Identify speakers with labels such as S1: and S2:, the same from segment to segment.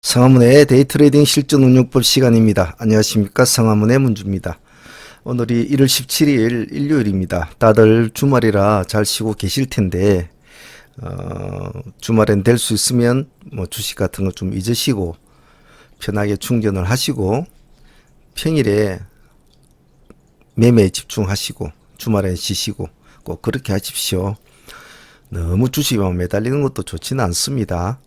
S1: 성화문의 데이트레이딩 실전운용법 시간입니다. 안녕하십니까, 성화문의 문주입니다. 오늘이 1월 17일 일요일입니다. 다들 주말이라 잘 쉬고 계실 텐데 주말엔 될 수 있으면 주식 같은 거 좀 잊으시고 편하게 충전을 하시고 평일에 매매에 집중하시고 주말엔 쉬시고 꼭 그렇게 하십시오. 너무 주식에만 매달리는 것도 좋지는 않습니다.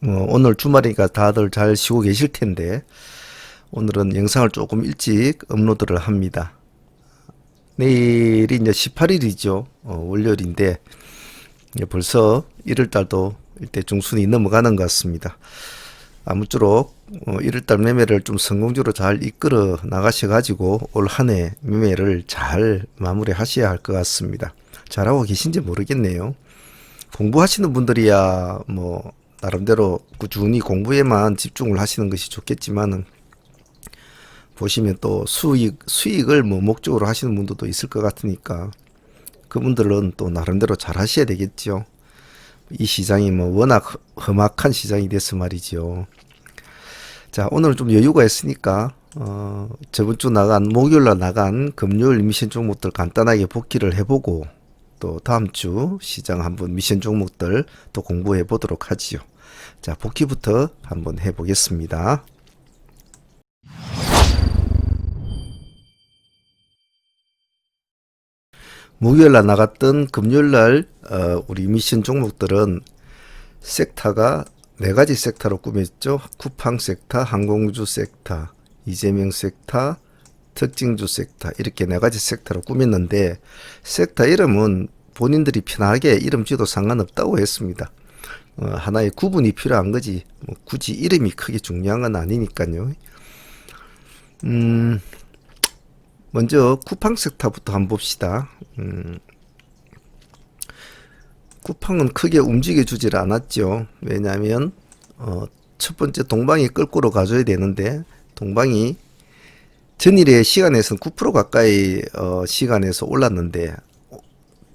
S1: 오늘 주말이니까 다들 잘 쉬고 계실 텐데 오늘은 영상을 조금 일찍 업로드를 합니다. 내일이 이제 18일이죠. 월요일인데 벌써 1월달도 일대 중순이 넘어가는 것 같습니다. 아무쪼록 1월달 매매를 좀 성공적으로 잘 이끌어 나가셔가지고 올 한 해 매매를 잘 마무리 하셔야 할 것 같습니다. 잘하고 계신지 모르겠네요. 공부하시는 분들이야 나름대로 꾸준히 공부에만 집중을 하시는 것이 좋겠지만은 보시면 또 수익을 목적으로 하시는 분들도 있을 것 같으니까 그분들은 또 나름대로 잘 하셔야 되겠죠. 이 시장이 워낙 험악한 시장이 돼서 말이죠. 자, 오늘 좀 여유가 있으니까 저번 주 목요일날 나간 금요일 미션 종목들 간단하게 복귀를 해보고 또 다음 주 시장 한번 미션 종목들 또 공부해 보도록 하지요. 자, 복귀부터 한번 해 보겠습니다. 목요일날 나갔던 금요일날 우리 미션 종목들은 섹터가 4가지 섹터로 꾸몄죠. 쿠팡 섹터, 항공주 섹터, 이재명 섹터, 특징주 섹터, 이렇게 4가지 섹터로 꾸몄는데 섹터 이름은 본인들이 편하게 이름 지어도 상관없다고 했습니다. 하나의 구분이 필요한 거지 굳이 이름이 크게 중요한 건 아니니까요. 먼저 쿠팡 섹터부터 한번 봅시다. 쿠팡은 크게 움직여 주질 않았죠. 왜냐하면 첫 번째 동방이 끌고로 가줘야 되는데 동방이 전일의 시간에서는 9% 가까이 시간에서 올랐는데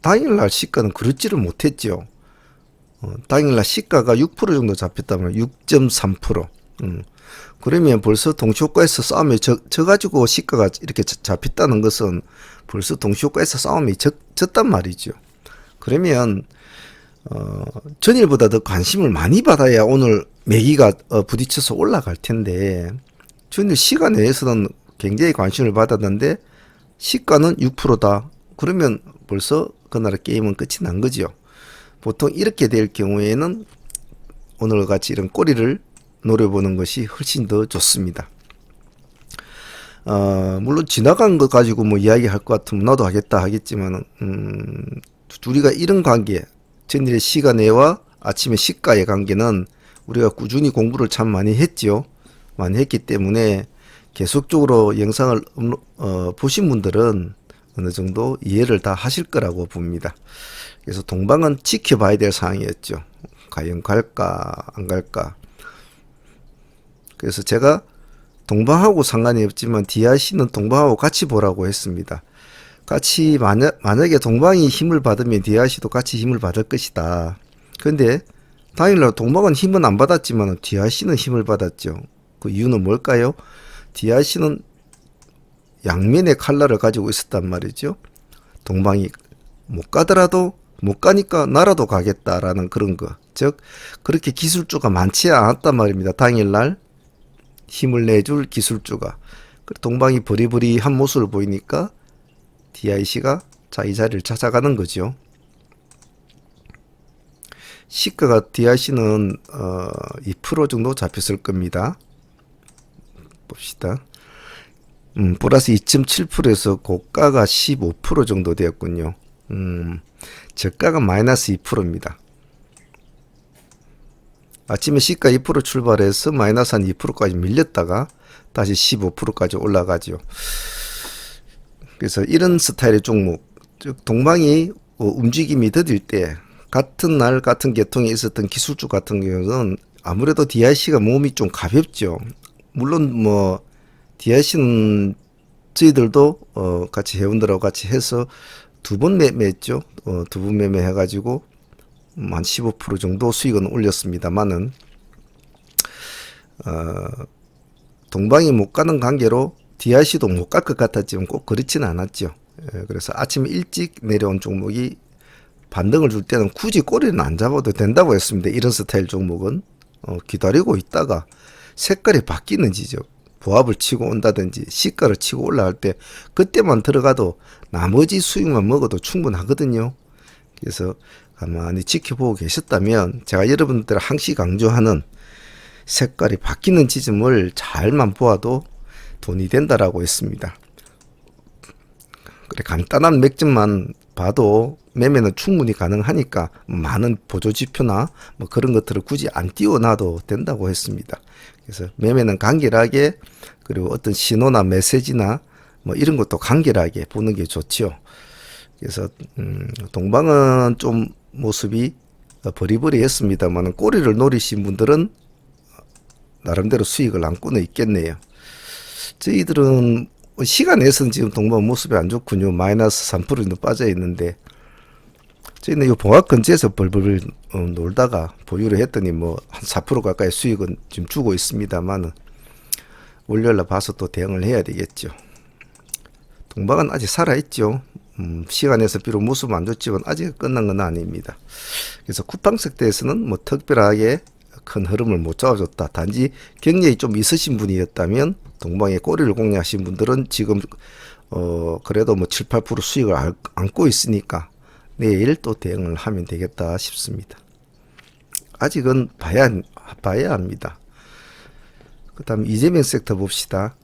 S1: 당일날 시가는 그렇지를 못했죠. 당일날 시가가 6% 정도 잡혔다면 6.3%. 그러면 벌써 동시효과에서 싸움이 져가지고 시가가 이렇게 잡혔다는 것은 벌써 동시효과에서 싸움이 졌단 말이죠. 그러면 전일보다 더 관심을 많이 받아야 오늘 매기가 부딪혀서 올라갈 텐데 전일 시간 내에서는 굉장히 관심을 받았는데 시가는 6%다. 그러면 벌써 그날의 게임은 끝이 난 거죠. 보통 이렇게 될 경우에는 오늘 같이 이런 꼬리를 노려보는 것이 훨씬 더 좋습니다. 물론 지나간 것 가지고 이야기할 것 같으면 나도 하겠다 하겠지만 우리가 이런 관계 전일의 시간에와 아침에 시가의 관계는 우리가 꾸준히 공부를 참 많이 했죠. 많이 했기 때문에 계속적으로 영상을 보신 분들은 어느 정도 이해를 다 하실 거라고 봅니다. 그래서 동방은 지켜봐야 될 상황이었죠. 과연 갈까 안 갈까. 그래서 제가 동방하고 상관이 없지만 DRC는 동방하고 같이 보라고 했습니다. 같이 만약에 동방이 힘을 받으면 DRC도 같이 힘을 받을 것이다. 그런데 당일날 동방은 힘은 안 받았지만 DRC는 힘을 받았죠. 그 이유는 뭘까요? DRC는 양면의 칼날을 가지고 있었단 말이죠. 동방이 못 가더라도 못 가니까 나라도 가겠다라는 그런 거. 즉 그렇게 기술주가 많지 않았단 말입니다. 당일날 힘을 내줄 기술주가. 동방이 버리버리한 모습을 보이니까 DIC가 자기 자리를 찾아가는 거죠. 시가가 DIC는 2% 정도 잡혔을 겁니다. 봅시다. 플러스 2.7%에서 고가가 15% 정도 되었군요. 저가가 마이너스 2%입니다. 아침에 시가 2% 출발해서 마이너스 한 2%까지 밀렸다가 다시 15%까지 올라가죠. 그래서 이런 스타일의 종목, 즉 동방이 움직임이 더딜 때 같은 날 같은 계통에 있었던 기술주 같은 경우는 아무래도 DIC가 몸이 좀 가볍죠. 물론 DIC는 저희들도 같이 회원들하고 같이 해서 2번 매매했죠. 2번 매매해가지고 한 15% 정도 수익은 올렸습니다만은 동방이 못 가는 관계로 DRC도 못 갈 것 같았지만 꼭 그렇지는 않았죠. 그래서 아침 일찍 내려온 종목이 반등을 줄 때는 굳이 꼬리는 안 잡아도 된다고 했습니다. 이런 스타일 종목은 기다리고 있다가 색깔이 바뀌는 지점, 보합을 치고 온다든지 시가를 치고 올라갈 때 그때만 들어가도 나머지 수익만 먹어도 충분하거든요. 그래서 가만히 지켜보고 계셨다면 제가 여러분들 항시 강조하는 색깔이 바뀌는 지점을 잘만 보아도 돈이 된다라고 했습니다. 그래, 간단한 맥점만 봐도 매매는 충분히 가능하니까 많은 보조지표나 뭐 그런 것들을 굳이 안 띄워놔도 된다고 했습니다. 그래서 매매는 간결하게, 그리고 어떤 신호나 메시지나 뭐 이런 것도 간결하게 보는 게 좋죠. 그래서 동방은 좀 모습이 버리버리했습니다만 꼬리를 노리신 분들은 나름대로 수익을 안고는 있겠네요. 저희들은 시간에서는 지금 동방 모습이 안 좋군요. 마이너스 3% 정도 빠져 있는데, 저희는 이 봉합 근처에서 벌벌 놀다가 보유를 했더니 뭐 한 4% 가까이 수익은 지금 주고 있습니다만 월요일날 봐서 또 대응을 해야 되겠죠. 동방은 아직 살아있죠. 시간에서 비록 모습은 안 좋지만 아직 끝난 건 아닙니다. 그래서 쿠팡 섹터에서는 뭐 특별하게 큰 흐름을 못 잡아줬다. 단지 경력이 좀 있으신 분이었다면 동방의 꼬리를 공략하신 분들은 지금 그래도 뭐 7, 8% 수익을 안고 있으니까 내일 또 대응을 하면 되겠다 싶습니다. 아직은 봐야 합니다. 그 다음 이재명 섹터 봅시다.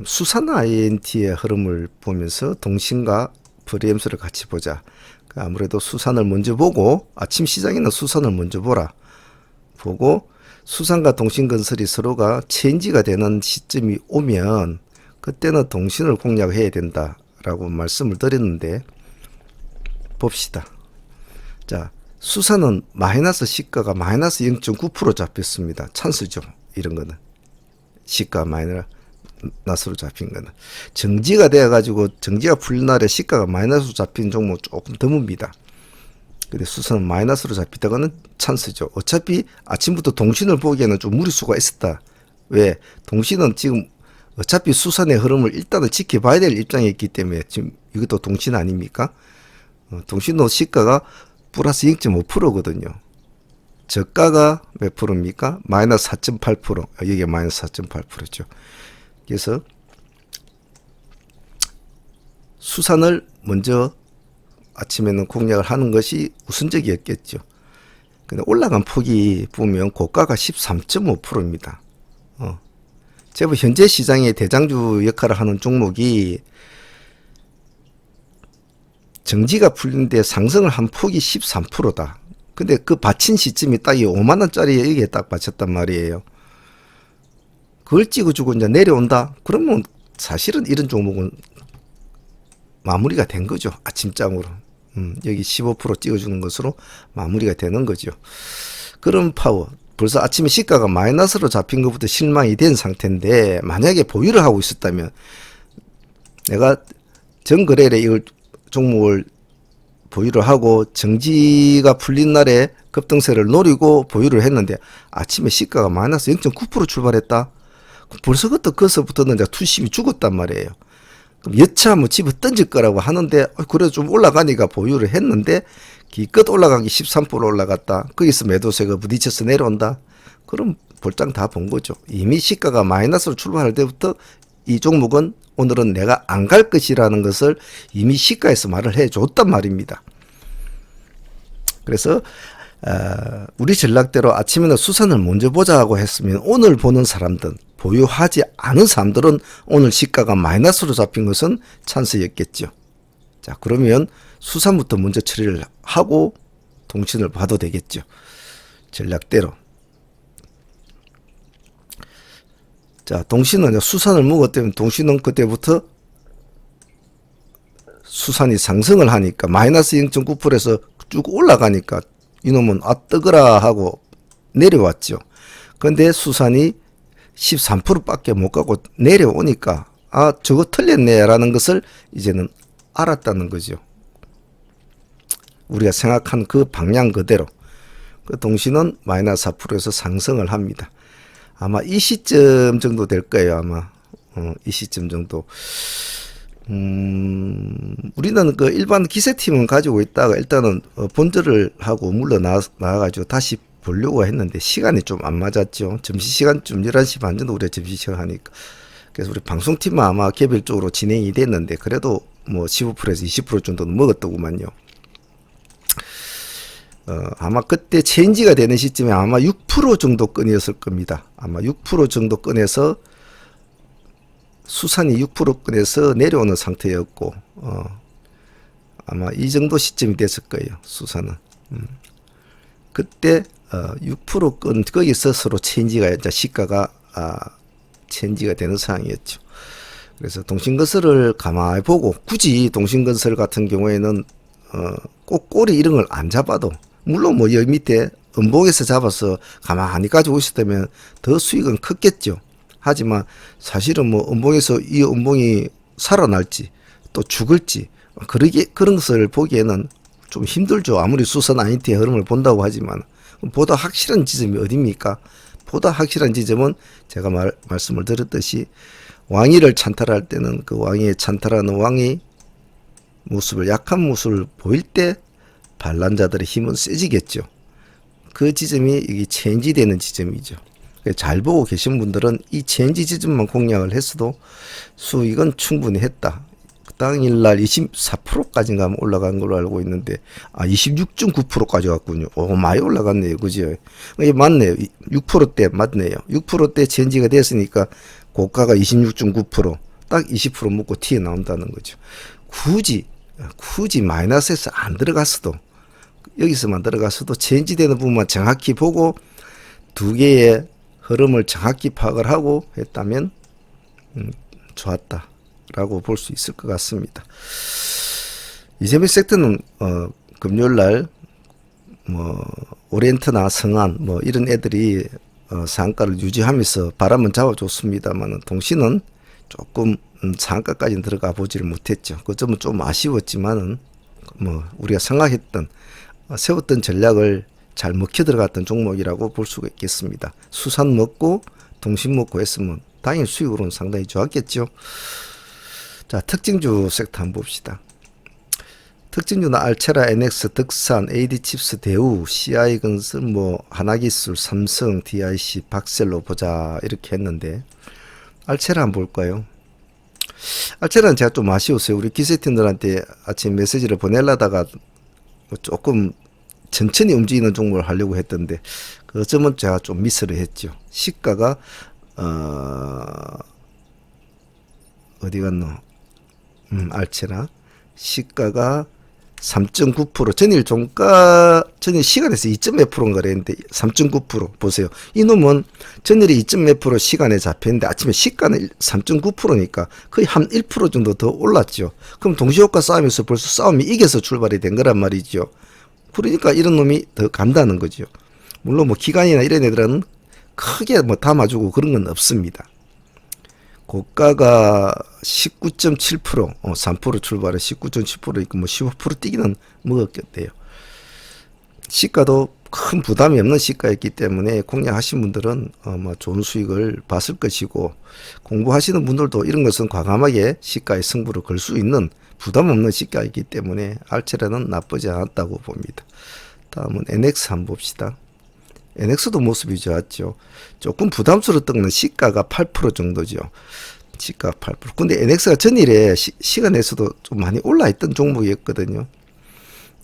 S1: 수산 INT의 흐름을 보면서 동신과 프리엠스를 같이 보자. 아무래도 수산을 먼저 보고, 아침 시장에는 수산을 먼저 보고 수산과 동신건설이 서로가 체인지가 되는 시점이 오면 그때는 동신을 공략해야 된다라고 말씀을 드렸는데, 봅시다. 자, 수산은 마이너스 시가가 마이너스 0.9% 잡혔습니다. 찬스죠. 이런 거는 시가 마이너스로 잡힌 거는. 정지가 되어가지고 정지가 풀린 날에 시가가 마이너스로 잡힌 종목 조금 드뭅니다. 근데 수산은 마이너스로 잡히다가는 찬스죠. 어차피 아침부터 동신을 보기에는 좀 무리수가 있었다. 왜? 동신은 지금 어차피 수산의 흐름을 일단은 지켜봐야 될 입장에 있기 때문에, 지금 이것도 동신 아닙니까? 동신도 시가가 플러스 0.5%거든요. 저가가 몇 프로입니까? 마이너스 4.8%. 여기가 마이너스 4.8%죠. 그래서 수산을 먼저 아침에는 공략을 하는 것이 우선적이었겠죠. 근데 올라간 폭이 보면 고가가 13.5%입니다. 제법 현재 시장의 대장주 역할을 하는 종목이 정지가 풀린데 상승을 한 폭이 13%다. 근데 그 받친 시점이 딱 이 5만원짜리 여기에 딱 받쳤단 말이에요. 그걸 찍어주고 이제 내려온다? 그러면 사실은 이런 종목은 마무리가 된 거죠. 아침장으로. 여기 15% 찍어주는 것으로 마무리가 되는 거죠. 그런 파워. 벌써 아침에 시가가 마이너스로 잡힌 것부터 실망이 된 상태인데, 만약에 보유를 하고 있었다면, 내가 전거래일에 이걸 종목을 보유를 하고 정지가 풀린 날에 급등세를 노리고 보유를 했는데 아침에 시가가 마이너스 0.9% 출발했다. 벌써부터 거기서부터는 이제 투심이 죽었단 말이에요. 그럼 여차 뭐 집어 던질 거라고 하는데 그래도 좀 올라가니까 보유를 했는데 기껏 올라간 게 13% 올라갔다. 거기서 매도세가 부딪혀서 내려온다. 그럼 볼장 다 본 거죠. 이미 시가가 마이너스로 출발할 때부터 이 종목은 오늘은 내가 안 갈 것이라는 것을 이미 시가에서 말을 해줬단 말입니다. 그래서 우리 전략대로 아침에는 수산을 먼저 보자고 했으면 오늘 보는 사람들, 보유하지 않은 사람들은 오늘 시가가 마이너스로 잡힌 것은 찬스였겠죠. 자, 그러면 수산부터 먼저 처리를 하고 동신을 봐도 되겠죠. 전략대로. 자, 동신은 수산을 먹었다면 동신은 그때부터 수산이 상승을 하니까 마이너스 0.9%에서 쭉 올라가니까 이놈은 뜨거라 하고 내려왔죠. 근데 수산이 13%밖에 못 가고 내려오니까 저거 틀렸네 라는 것을 이제는 알았다는 거죠. 우리가 생각한 그 방향 그대로. 그 동신은 마이너스 4%에서 상승을 합니다. 아마 이 시점 정도 될 거예요. 아마 이 시점 정도. 우리는 그 일반 기세팀은 가지고 있다가 일단은 본전을 하고 나와가지고 다시 보려고 했는데 시간이 좀 안 맞았죠. 점심시간쯤 11시 반 정도 우리가 점심시간 하니까. 그래서 우리 방송팀은 아마 개별적으로 진행이 됐는데 그래도 뭐 15%에서 20% 정도는 먹었더구만요. 아마 그때 체인지가 되는 시점에 아마 6% 정도 끈이었을 겁니다. 아마 6% 정도 끈에서 수산이 6% 끈에서 내려오는 상태였고 아마 이 정도 시점이 됐을 거예요. 수산은. 그때 6%끈 거기서 서로 체인지가 이제 시가가 체인지가 되는 상황이었죠. 그래서 동신건설을 가만히 보고 굳이 동신건설 같은 경우에는 꼭 꼬리 이런 걸 안 잡아도 물론 뭐 여기 밑에 음봉에서 잡아서 가만히 가지고 있었다면 더 수익은 컸겠죠. 하지만 사실은 뭐 음봉에서 이 음봉이 살아날지 또 죽을지 그런 것을 보기에는 좀 힘들죠. 아무리 수선 IT의 흐름을 본다고 하지만 보다 확실한 지점이 어딥니까? 보다 확실한 지점은 제가 말씀을 드렸듯이 왕위를 찬탈할 때는 그 왕위에 찬탈하는 왕이 모습을 약한 모습을 보일 때 반란자들의 힘은 세지겠죠. 그 지점이 이게 체인지되는 지점이죠. 잘 보고 계신 분들은 이 체인지 지점만 공략을 했어도 수익은 충분히 했다. 당일날 24%까지인가 올라간 걸로 알고 있는데 26.9%까지 갔군요. 많이 올라갔네요. 그죠? 이게 맞네요. 6%대 맞네요. 6%대 체인지가 됐으니까 고가가 26.9% 딱 20% 먹고 튀어나온다는 거죠. 굳이 마이너스에서 안 들어갔어도 여기서만 들어갔어도 체인지되는 부분만 정확히 보고 두 개의 흐름을 정확히 파악을 하고 했다면 좋았다 라고 볼 수 있을 것 같습니다. 이재명 섹터는 금요일날 뭐 오리엔트나 성안 뭐 이런 애들이 상한가를 유지하면서 바람은 잡아줬습니다만 동시는 조금 상한가까지는 들어가 보지를 못했죠. 그 점은 좀 아쉬웠지만은 뭐 우리가 생각했던 세웠던 전략을 잘 먹혀 들어갔던 종목이라고 볼 수가 있겠습니다. 수산 먹고 동신 먹고 했으면 당연히 수익으로는 상당히 좋았겠죠. 자, 특징주 섹터 한번 봅시다. 특징주는 알체라, NX, 덕산, AD칩스, 대우, CI건설, 뭐 하나기술, 삼성, DIC, 박셀로 보자 이렇게 했는데 알체라 한번 볼까요? 알체라는 제가 좀 아쉬웠어요. 우리 기세팀들한테 아침 메시지를 보내려다가 조금 천천히 움직이는 종목을 하려고 했던데 그 점은 제가 좀 미스를 했죠. 시가가 어디 갔노? 알체라 시가가 3.9% 전일 시간에서 2.몇 %인가 그랬는데 3.9% 보세요. 이놈은 전일이 2.몇 % 시간에 잡혔는데 아침에 시가는 3.9%니까 거의 한 1% 정도 더 올랐죠. 그럼 동시효과 싸움에서 벌써 싸움이 이겨서 출발이 된 거란 말이죠. 그러니까 이런 놈이 더 간다는 거죠. 물론 뭐 기관이나 이런 애들은 크게 뭐 담아주고 그런 건 없습니다. 고가가 19.7%, 3% 출발에 19.7% 있고 뭐 15% 뛰기는 먹었겠대요. 시가도 큰 부담이 없는 시가였기 때문에 공략하신 분들은 뭐 좋은 수익을 봤을 것이고 공부하시는 분들도 이런 것은 과감하게 시가의 승부를 걸 수 있는 부담 없는 시가이기 때문에 알체라는 나쁘지 않았다고 봅니다. 다음은 NX 한번 봅시다. NX도 모습이 좋았죠. 조금 부담스러웠던 건 시가가 8% 정도죠. 시가 8%. 근데 NX가 전일에 시간에서도 좀 많이 올라있던 종목이었거든요.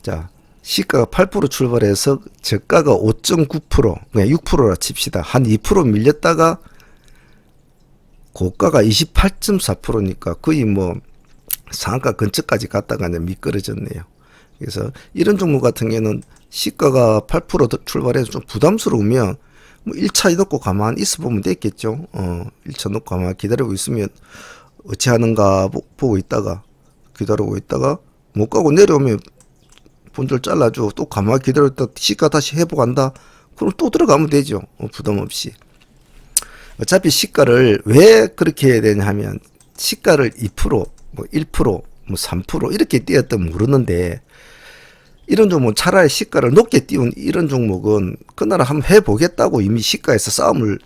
S1: 자, 시가가 8% 출발해서 저가가 5.9%, 그냥 6%라 칩시다. 한 2% 밀렸다가 고가가 28.4%니까 거의 뭐 상한가 근처까지 갔다가 미끄러졌네요. 그래서 이런 종목 같은 경우에는 시가가 8% 출발해서 좀 부담스러우면 뭐 1차 놓고 가만히 있어 보면 됐겠죠. 1차 놓고 가만히 기다리고 있으면 어찌 하는가 보고 있다가 기다리고 있다가 못 가고 내려오면 본절 잘라줘. 또 가만히 기다렸다 시가 다시 회복한다. 그럼 또 들어가면 되죠. 부담 없이. 어차피 시가를 왜 그렇게 해야 되냐 하면 시가를 2%, 뭐 1%, 뭐 3% 이렇게 띄었던 모르는데 이런 종목 차라리 시가를 높게 띄운 이런 종목은 그날 한번 해보겠다고 이미 시가에서 싸움을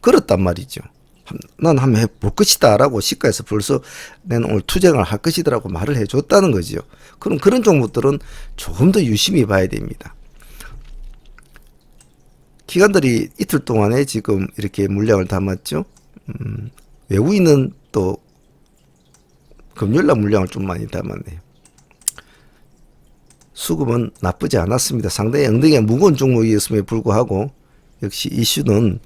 S1: 걸었단 말이죠. 난 한번 해볼 것이다 라고 시가에서 벌써 내는 오늘 투쟁을 할 것이더라고 말을 해줬다는 거죠. 그럼 그런 종목들은 조금 더 유심히 봐야 됩니다. 기관들이 이틀 동안에 지금 이렇게 물량을 담았죠. 외국인은 또 금요일날 물량을 좀 많이 담았네요. 수급은 나쁘지 않았습니다. 상당히 엉덩이가 무거운 종목이었음에 불구하고 역시 이슈는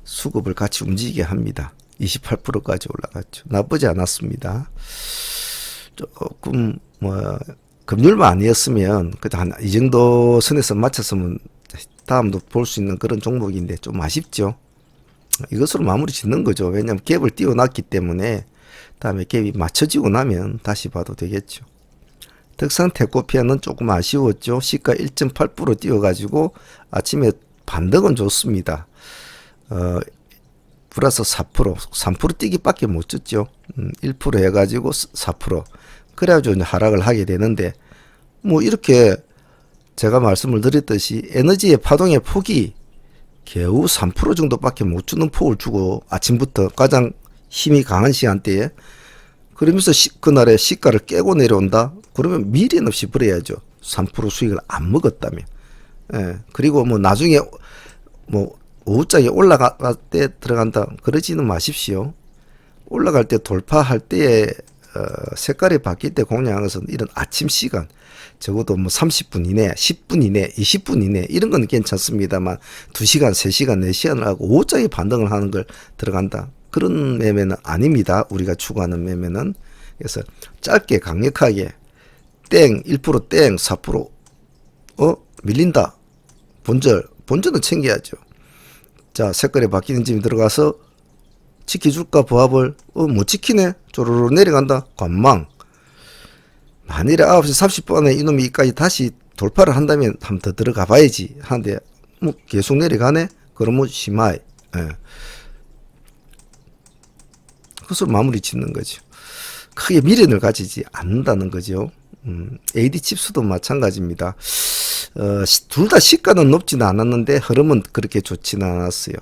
S1: 수급을 같이 움직이게 합니다. 28%까지 올라갔죠. 나쁘지 않았습니다. 조금 금요일만 아니었으면 그래도 한 이 정도 선에서 맞췄으면 다음도 볼 수 있는 그런 종목인데 좀 아쉽죠. 이것으로 마무리 짓는 거죠. 왜냐하면 갭을 띄워놨기 때문에 다음에 갭이 맞춰지고 나면 다시 봐도 되겠죠. 덕산 테코피아는 조금 아쉬웠죠. 시가 1.8% 띄워가지고 아침에 반등은 좋습니다. 플러스 4%, 3% 뛰기밖에 못 줬죠. 1% 해가지고 4%. 그래가지고 하락을 하게 되는데, 뭐 이렇게 제가 말씀을 드렸듯이 에너지의 파동의 폭이 겨우 3% 정도밖에 못 주는 폭을 주고 아침부터 가장 힘이 강한 시간대에 그러면서 그날의 시가를 깨고 내려온다? 그러면 미련 없이 버려야죠. 3% 수익을 안 먹었다면. 예. 그리고 뭐 나중에 뭐 오후장에 올라갈 때 들어간다. 그러지는 마십시오. 올라갈 때 돌파할 때에 색깔이 바뀔 때 공략하는 것은 이런 아침 시간 적어도 뭐 30분 이내, 10분 이내, 20분 이내 이런 건 괜찮습니다만 2시간, 3시간, 4시간을 하고 오후장에 반등을 하는 걸 들어간다. 그런 매매는 아닙니다. 우리가 추구하는 매매는. 그래서 짧게 강력하게 땡 1% 땡 4% 밀린다. 본전은 챙겨야죠. 자, 색깔이 바뀌는 집에 들어가서 지켜줄까 보합을 못 지키네. 쪼르르 내려간다. 관망. 만일에 9시 30분에 이놈이 이까지 다시 돌파를 한다면 한 번 더 들어가 봐야지 하는데 뭐 계속 내려가네. 그러면 심하이. 예. 그것으로 마무리 짓는 거죠. 크게 미련을 가지지 않는다는 거죠. AD 칩스도 마찬가지입니다. 둘 다 시가는 높지는 않았는데 흐름은 그렇게 좋지는 않았어요.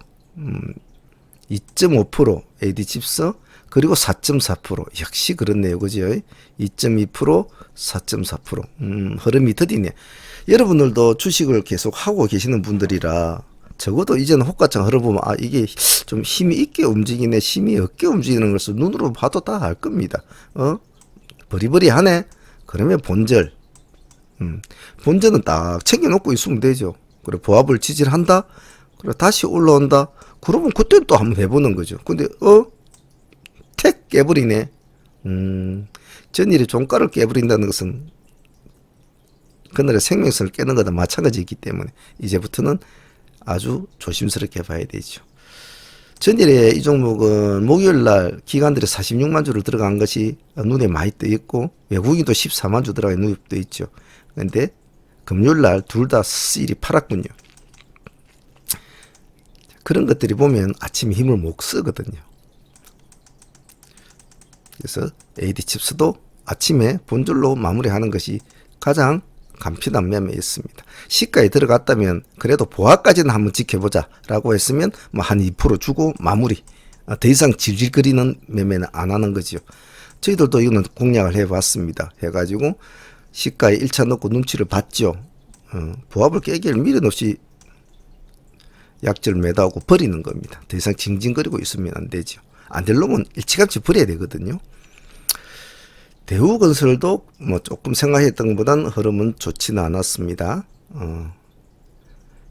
S1: 2.5% AD 칩스 그리고 4.4% 역시 그렇네요. 그죠? 2.2% 4.4% 흐름이 더디네. 여러분들도 주식을 계속 하고 계시는 분들이라 적어도 이제는 호가창 흐려보면 이게 좀 힘이 있게 움직이네 힘이 없게 움직이는 것을 눈으로 봐도 다 알 겁니다. 버리버리하네. 그러면 본절 본전은 딱 챙겨놓고 있으면 되죠. 그래 보합을 지지한다. 그래 다시 올라온다. 그러면 그때 또 한번 해보는 거죠. 근데 택 깨버리네. 전일에 종가를 깨버린다는 것은 그날의 생명성을 깨는 거다 마찬가지이기 때문에 이제부터는 아주 조심스럽게 봐야 되죠. 전일에 이 종목은 목요일날 기관들이 46만 주를 들어간 것이 눈에 많이 떠 있고 외국인도 14만 주 들어가 눈에 떠 있죠. 그런데 금요일날 둘 다 스일이 팔았군요. 그런 것들이 보면 아침에 힘을 못 쓰거든요. 그래서 AD칩스도 아침에 본절로 마무리하는 것이 가장 간편한 매매였습니다. 시가에 들어갔다면 그래도 보합까지는 한번 지켜보자 라고 했으면 뭐 한 2% 주고 마무리. 더 이상 질질거리는 매매는 안 하는 거죠. 저희들도 이거는 공략을 해봤습니다. 해가지고 시가에 1차 넣고 눈치를 봤죠. 보합을 깨기를 미련 없이 약절 매도하고 버리는 겁니다. 더 이상 징징거리고 있으면 안 되죠. 안 될 놈은 일찌감치 버려야 되거든요. 대우건설도 뭐 조금 생각했던 것보다는 흐름은 좋지는 않았습니다.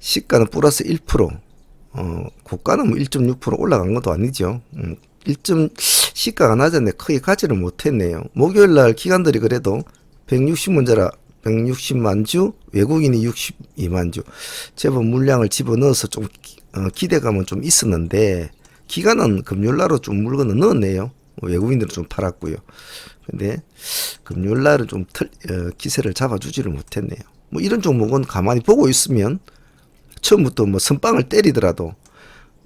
S1: 시가는 플러스 1%, 고가는 뭐 1.6% 올라간 것도 아니죠. 시가가 낮았는데 크게 가지를 못했네요. 목요일날 기관들이 그래도 160문자라 160만 주, 외국인이 62만 주, 제법 물량을 집어넣어서 좀 기대감은 좀 있었는데 기관은 금요일날로 좀 물건을 넣었네요. 외국인들은 좀 팔았고요. 근데 금요일날은 좀 기세를 잡아주지를 못했네요. 뭐 이런 종목은 가만히 보고 있으면 처음부터 뭐 선빵을 때리더라도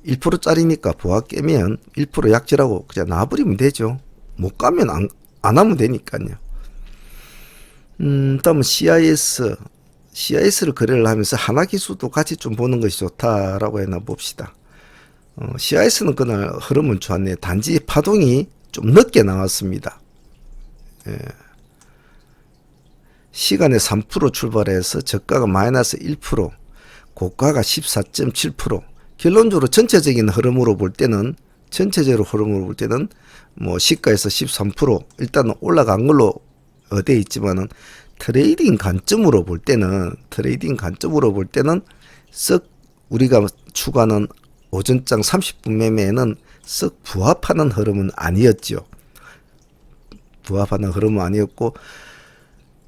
S1: 1%짜리니까 보합 깨면 1% 약절하고 그냥 놔버리면 되죠. 못 가면 안 하면 되니까요. 다음은 CIS를 거래를 하면서 하나기술도 같이 좀 보는 것이 좋다라고 해나 봅시다. CIS는 그날 흐름은 좋았네요. 단지 파동이 좀 늦게 나왔습니다. 예. 시간에 3% 출발해서 저가가 마이너스 1%, 고가가 14.7%. 결론적으로 전체적인 흐름으로 볼 때는 뭐 시가에서 13% 일단 올라간 걸로 돼 있지만은 트레이딩 관점으로 볼 때는 썩 우리가 추구하는 오전장 30분 매매에는 썩 부합하는 흐름은 아니었죠.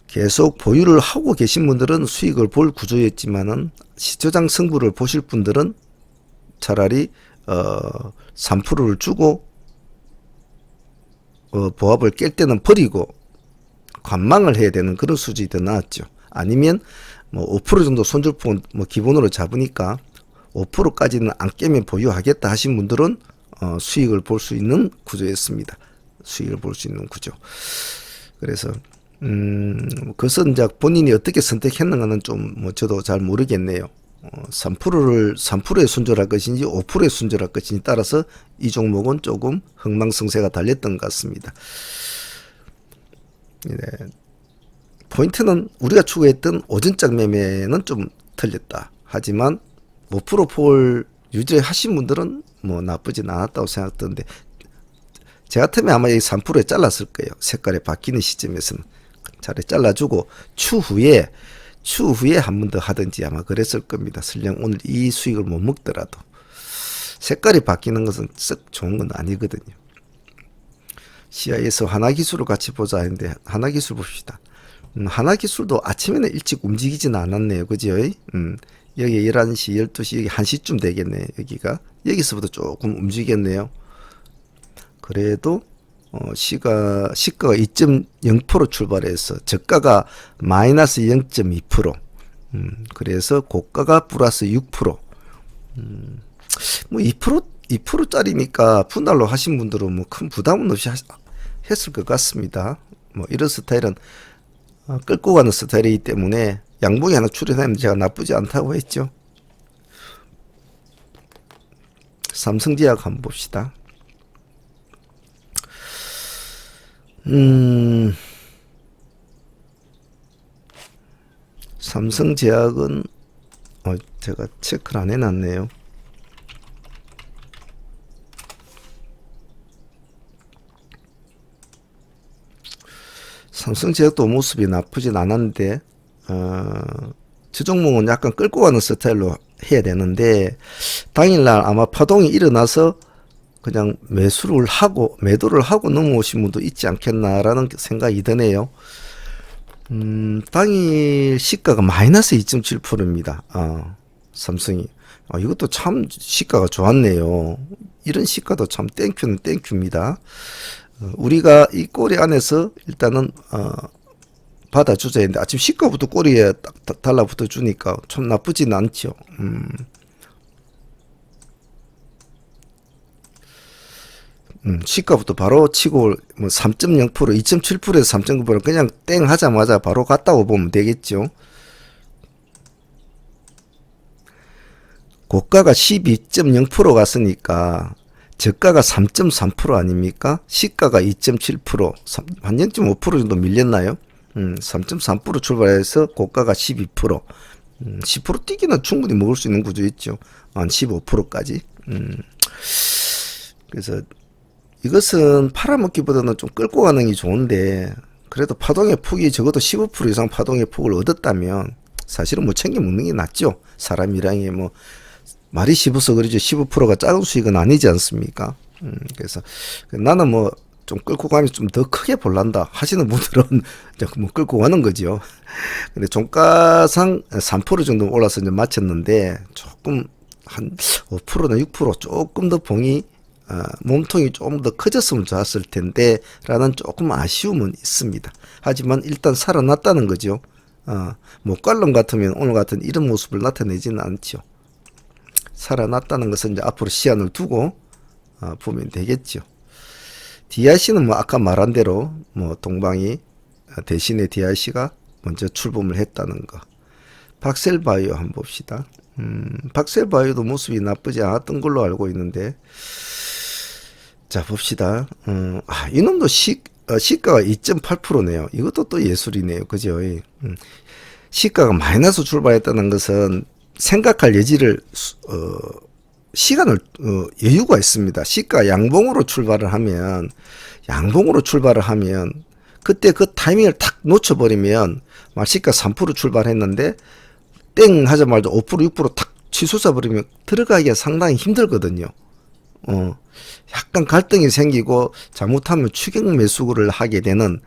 S1: 계속 보유를 하고 계신 분들은 수익을 볼 구조였지만은 시초장 승부를 보실 분들은 차라리 3%를 주고 보합을 깰 때는 버리고 관망을 해야 되는 그런 수준이 더 나았죠. 아니면 뭐 5% 정도 손절폭은 뭐 기본으로 잡으니까 5%까지는 안 깨면 보유하겠다 하신 분들은 수익을 볼 수 있는 구조였습니다. 그래서 그것은 이제 본인이 어떻게 선택했는가는 좀 뭐 저도 잘 모르겠네요. 3%에 순절할 것인지 5%에 순절할 것인지 따라서 이 종목은 조금 흥망성쇠가 달렸던 것 같습니다. 네. 포인트는 우리가 추구했던 오전장 매매는 좀 틀렸다. 하지만 5%폴 유지하신 분들은 뭐 나쁘진 않았다고 생각되는데 제 같으면 아마 이 3%에 잘랐을 거예요. 색깔이 바뀌는 시점에서는 차라리 잘라주고 추후에 한 번 더 하든지 아마 그랬을 겁니다. 설령 오늘 이 수익을 못 먹더라도 색깔이 바뀌는 것은 썩 좋은 건 아니거든요. CIS 하나기술을 같이 보자 했는데 하나기술 봅시다. 하나기술도 아침에는 일찍 움직이진 않았네요. 그죠? 여기 11시, 12시, 여기 1시쯤 되겠네. 여기서부터 조금 움직였네요. 그래도 시가가 2.0% 출발해서 저가가 마이너스 0.2%, 그래서 고가가 플러스 6%. 뭐 2%짜리니까 분할로 하신 분들은 뭐 큰 부담은 없이 했을 것 같습니다. 뭐 이런 스타일은 끌고 가는 스타일이기 때문에 양봉이 하나 출현하면 제가 나쁘지 않다고 했죠. 삼성제약 한번 봅시다. 삼성제약은 제가 체크를 안 해놨네요. 삼성제약도 모습이 나쁘진 않았는데 저 종목은 약간 끌고 가는 스타일로 해야 되는데 당일날 아마 파동이 일어나서 그냥 매도를 하고 넘어오신 분도 있지 않겠나라는 생각이 드네요. 당일 시가가 마이너스 2.7%입니다. 삼성이. 이것도 참 시가가 좋았네요. 이런 시가도 참 땡큐는 땡큐입니다. 우리가 이 꼬리 안에서 일단은 받아주자 했는데 아침 시가부터 꼬리에 딱 달라붙어 주니까 참 나쁘진 않죠. 시가부터 바로 치고 뭐 3.0%, 2.7%에서 3.9% 그냥 땡 하자마자 바로 갔다고 보면 되겠죠. 고가가 12.0% 갔으니까 저가가 3.3% 아닙니까? 시가가 2.7%, 한 0.5% 정도 밀렸나요? 3.3% 출발해서 고가가 12%, 10% 뛰기는 충분히 먹을 수 있는 구조 있죠. 한 15%까지. 그래서 이것은 팔아먹기보다는 좀 끌고 가는 게 좋은데 그래도 파동의 폭이 적어도 15% 이상 파동의 폭을 얻었다면 사실은 뭐 챙겨 먹는 게 낫죠. 사람이랑이 뭐 말이 씹어서 그러죠. 15%가 작은 수익은 아니지 않습니까? 그래서 나는 뭐 좀 끌고 가면 좀 더 크게 볼란다 하시는 분들은 뭐 끌고 가는 거죠. 근데 종가상 3% 정도 올라서 이제 마쳤는데 조금 한 5%나 6% 조금 더 봉이 몸통이 좀 더 커졌으면 좋았을 텐데 라는 조금 아쉬움은 있습니다. 하지만 일단 살아났다는 거죠. 목갈름 같으면 오늘 같은 이런 모습을 나타내지는 않죠. 살아났다는 것은 이제 앞으로 시간을 두고 보면 되겠죠. DIC는 뭐 아까 말한 대로 뭐 동방이 대신에 DIC가 먼저 출범을 했다는 거. 박셀바이오 한번 봅시다. 박셀바이오도 모습이 나쁘지 않았던 걸로 알고 있는데, 자 봅시다. 이놈도 시가가 2.8%네요. 이것도 또 예술이네요. 그죠? 시가가 마이너스 출발했다는 것은 생각할 여지를 시간을 여유가 있습니다. 시가 양봉으로 출발을 하면 그때 그 타이밍을 탁 놓쳐버리면 시가 3% 출발했는데 땡 하자마자 5% 6%탁 치솟아 버리면 들어가기가 상당히 힘들거든요. 약간 갈등이 생기고 잘못하면 추격 매수를 하게 되는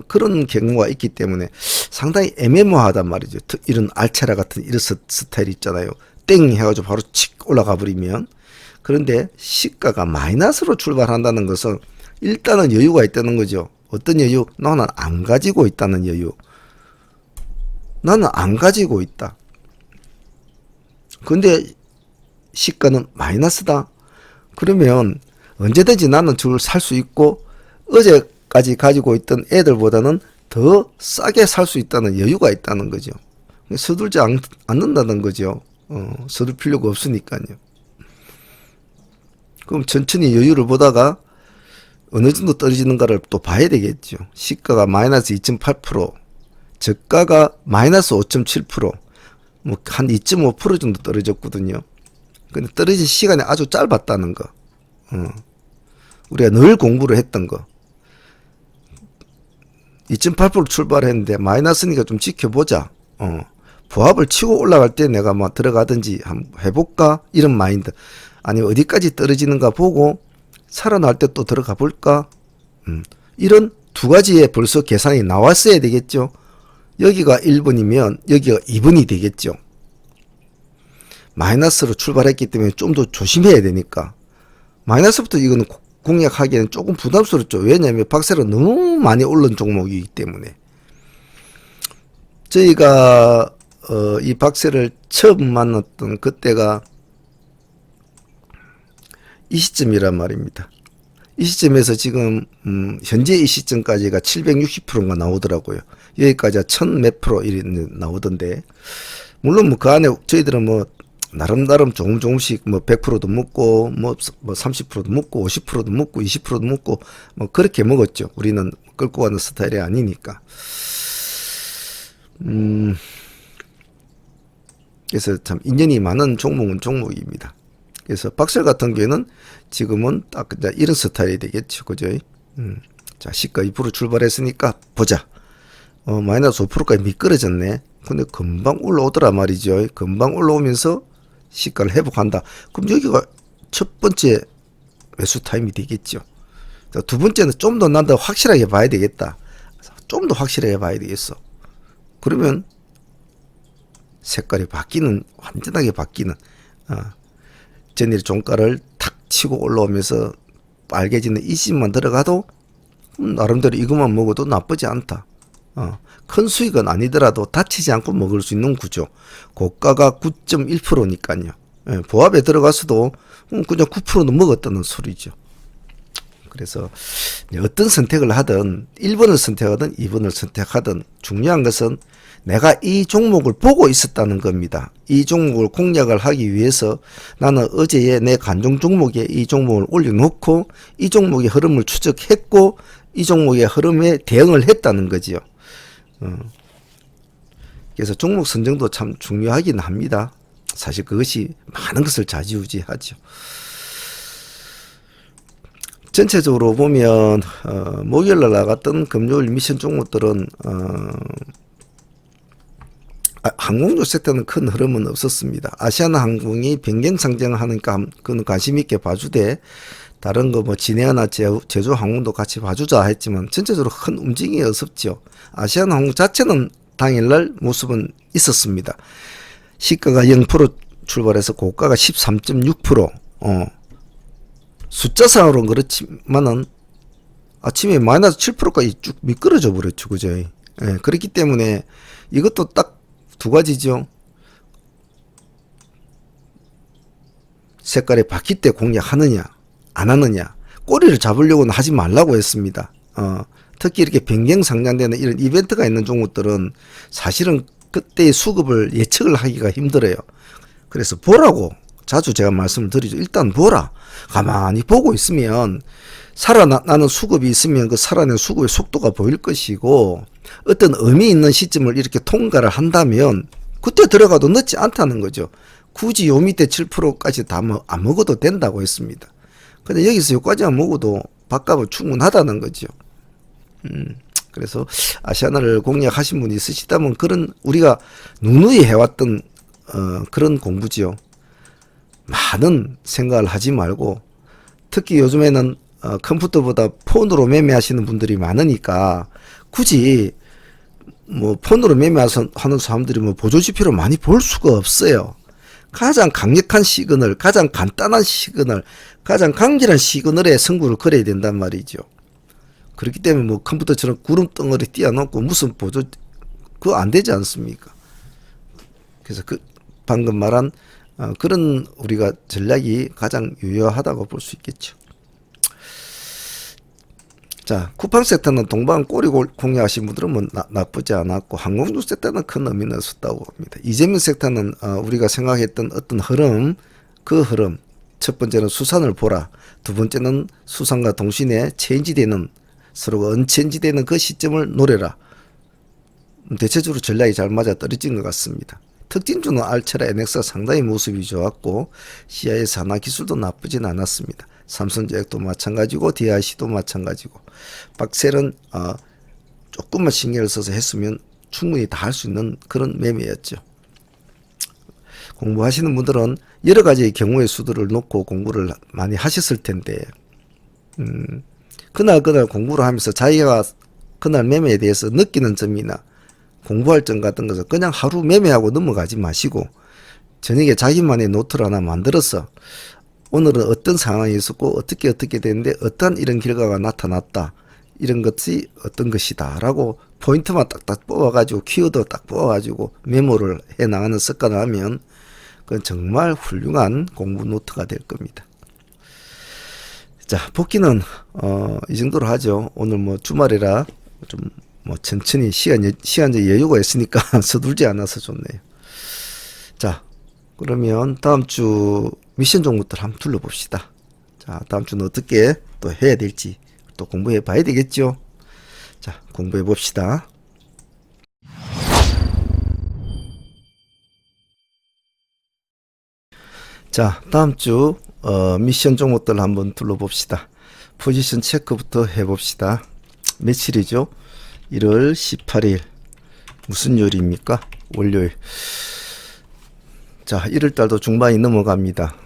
S1: 그런 경우가 있기 때문에 상당히 애매모호하단 말이죠. 이런 알체라 같은 이런 스타일 있잖아요. 땡 해가지고 바로 칙 올라가 버리면. 그런데 시가가 마이너스로 출발한다는 것은 일단은 여유가 있다는 거죠. 어떤 여유? 나는 안 가지고 있다는 여유. 나는 안 가지고 있다. 근데 시가는 마이너스다. 그러면 언제든지 나는 저걸 살 수 있고 어제까지 가지고 있던 애들보다는 더 싸게 살 수 있다는 여유가 있다는 거죠. 서둘지 않는다는 거죠. 서둘 필요가 없으니까요. 그럼 천천히 여유를 보다가 어느 정도 떨어지는가를 또 봐야 되겠죠. 시가가 마이너스 2.8%, 저가가 마이너스 5.7%, 뭐 한 2.5% 정도 떨어졌거든요. 근데 떨어진 시간이 아주 짧았다는 거. 우리가 늘 공부를 했던 거. 2.8% 출발했는데 마이너스니까 좀 지켜보자. 부합을 치고 올라갈 때 내가 뭐 들어가든지 한번 해볼까? 이런 마인드. 아니면 어디까지 떨어지는가 보고 살아날 때 또 들어가 볼까? 이런 두 가지에 벌써 계산이 나왔어야 되겠죠. 여기가 1번이면 여기가 2번이 되겠죠. 마이너스로 출발했기 때문에 좀 더 조심해야 되니까. 마이너스부터 이거는 공략하기에는 조금 부담스럽죠. 왜냐하면 박스가 너무 많이 오른 종목이기 때문에. 저희가 이 박스를 처음 만났던 그때가 이 시점이란 말입니다. 이 시점에서 지금 현재 이 시점까지가 760%가 나오더라고요. 여기까지가 1000몇 프로 이렇게 나오던데, 물론 뭐 그 안에 저희들은 뭐 나름 조금씩 뭐 100%도 먹고 뭐 30%도 먹고 50%도 먹고 20%도 먹고 뭐 그렇게 먹었죠. 우리는 끌고 가는 스타일이 아니니까. 그래서 참 인연이 많은 종목은 종목입니다. 그래서 박셀 같은 경우에는 지금은 딱 이런 스타일이 되겠죠. 그죠? 자, 시가 2% 출발했으니까 보자. 마이너스 5%까지 미끄러졌네. 근데 금방 올라오더라 말이죠. 금방 올라오면서 시가를 회복한다. 그럼 여기가 첫 번째 매수 타임이 되겠죠. 자, 두 번째는 좀 더 난 더 확실하게 봐야 되겠다. 좀 더 확실하게 봐야 되겠어. 그러면 색깔이 바뀌는, 완전하게 바뀌는, 전일 종가를 탁 치고 올라오면서 빨개지는 이 시점만 들어가도 나름대로 이것만 먹어도 나쁘지 않다. 큰 수익은 아니더라도 다치지 않고 먹을 수 있는 구조. 고가가 9.1%니까요. 보합에 들어가서도 그냥 9%는 먹었다는 소리죠. 그래서 어떤 선택을 하든 1번을 선택하든 2번을 선택하든 중요한 것은 내가 이 종목을 보고 있었다는 겁니다. 이 종목을 공략을 하기 위해서 나는 어제의 내 간종 종목에 이 종목을 올려놓고 이 종목의 흐름을 추적했고 이 종목의 흐름에 대응을 했다는 거지요. 그래서 종목 선정도 참 중요하긴 합니다. 사실 그것이 많은 것을 좌지우지하죠. 전체적으로 보면 목요일날 나갔던 금요일 미션 종목들은 항공주 섹터는 큰 흐름은 없었습니다. 아시아나항공이 변경 상정하니까 그건 관심 있게 봐주되, 다른 거 뭐 진해아나 제주항공도 같이 봐주자 했지만 전체적으로 큰 움직임이 없었죠. 아시아나항공 자체는 당일날 모습은 있었습니다. 시가가 0% 출발해서 고가가 13.6%. 숫자상으로는 그렇지만은 아침에 마이너스 7%까지 쭉 미끄러져 버렸죠. 그죠? 그렇기 때문에 이것도 딱 두 가지죠. 색깔이 바뀔 때 공략하느냐 안 하느냐. 꼬리를 잡으려고는 하지 말라고 했습니다. 특히 이렇게 변경 상장되는 이런 이벤트가 있는 종목들은 사실은 그때의 수급을 예측을 하기가 힘들어요. 그래서 보라고 자주 제가 말씀을 드리죠. 일단 보라. 가만히 보고 있으면 살아나는 수급이 있으면 그 살아낸 수급의 속도가 보일 것이고, 어떤 의미 있는 시점을 이렇게 통과를 한다면 그때 들어가도 늦지 않다는 거죠. 굳이 요 밑에 7%까지 다 안 먹어도 된다고 했습니다. 근데 여기서 여기까지만 먹어도 밥값은 충분하다는 거죠. 그래서 아시아나를 공략하신 분이 있으시다면 그런 우리가 누누이 해왔던 그런 공부지요. 많은 생각을 하지 말고, 특히 요즘에는 컴퓨터보다 폰으로 매매하시는 분들이 많으니까 굳이 뭐 폰으로 매매하는 사람들이 뭐 보조지표를 많이 볼 수가 없어요. 가장 강력한 시그널, 가장 간단한 시그널, 가장 강렬한 시그널에 승부를 걸어야 된단 말이죠. 그렇기 때문에 뭐 컴퓨터처럼 구름덩어리 띄워놓고 무슨 보조, 그거 안 되지 않습니까? 그래서 그 방금 말한 그런 우리가 전략이 가장 유효하다고 볼 수 있겠죠. 자, 쿠팡 섹터는 동반 꼬리 공략하신 분들은 뭐 나쁘지 않았고, 항공주 섹터는 큰 의미는 없었다고 봅니다. 이재명 섹터는 우리가 생각했던 어떤 흐름, 그 흐름, 첫 번째는 수산을 보라, 두 번째는 수산과 동시에 체인지되는, 서로가 언체인지되는 그 시점을 노려라. 대체적으로 전략이 잘 맞아 떨어진 것 같습니다. 특징주는 알체라 NX가 상당히 모습이 좋았고, CIS 하나기술도 나쁘진 않았습니다. 삼성제약도 마찬가지고 DIC도 마찬가지고, 박셀은 조금만 신경을 써서 했으면 충분히 다 할 수 있는 그런 매매였죠. 공부하시는 분들은 여러 가지의 경우의 수들을 놓고 공부를 많이 하셨을 텐데, 그날 공부를 하면서 자기가 그날 매매에 대해서 느끼는 점이나 공부할 점 같은 것을 그냥 하루 매매하고 넘어가지 마시고, 저녁에 자기만의 노트를 하나 만들어서 오늘은 어떤 상황이 있었고 어떻게 됐는데 어떤 이런 결과가 나타났다, 이런 것이 어떤 것이다 라고 포인트만 딱딱 뽑아가지고 키워드 딱 뽑아가지고 메모를 해나가는 습관을 하면 그건 정말 훌륭한 공부 노트가 될 겁니다. 자, 복귀는 이 정도로 하죠. 오늘 뭐 주말이라 좀 뭐 천천히 시간적 여유가 있으니까 서둘지 않아서 좋네요. 자, 그러면 다음 주 미션 종목들 한번 둘러봅시다. 자, 다음 주는 어떻게 또 해야 될지 또 공부해 봐야 되겠죠. 자, 공부해 봅시다. 자, 다음 주 미션 종목들 한번 둘러봅시다. 포지션 체크부터 해봅시다. 며칠이죠? 1월 18일 무슨 요일입니까? 월요일. 자, 1월달도 중반이 넘어갑니다.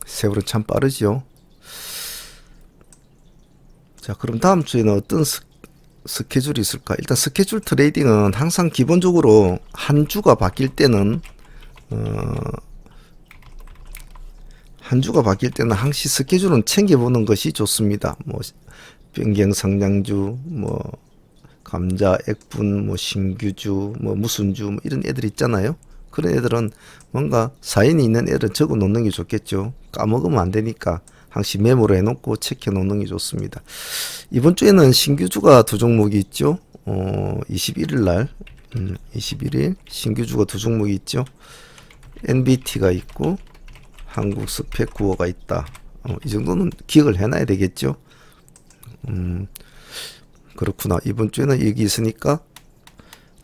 S1: 세월은 참 빠르죠. 자, 그럼 다음 주에는 어떤 스케줄이 있을까? 일단 스케줄 트레이딩은 항상 기본적으로 한 주가 바뀔 때는 항시 스케줄은 챙겨보는 것이 좋습니다. 뭐 변경 상장주, 뭐 감자, 액분, 뭐 신규주, 뭐 무슨 주, 뭐 이런 애들 있잖아요. 그런 애들은 뭔가 사인이 있는 애들은 적어 놓는 게 좋겠죠. 까먹으면 안 되니까 항시 메모를 해놓고 체크해 놓는 게 좋습니다. 이번 주에는 신규주가 두 종목이 있죠. 21일 날, 21일 신규주가 두 종목이 있죠. NBT가 있고 한국스펙구어가 있다. 이 정도는 기억을 해놔야 되겠죠. 그렇구나. 이번 주에는 여기 있으니까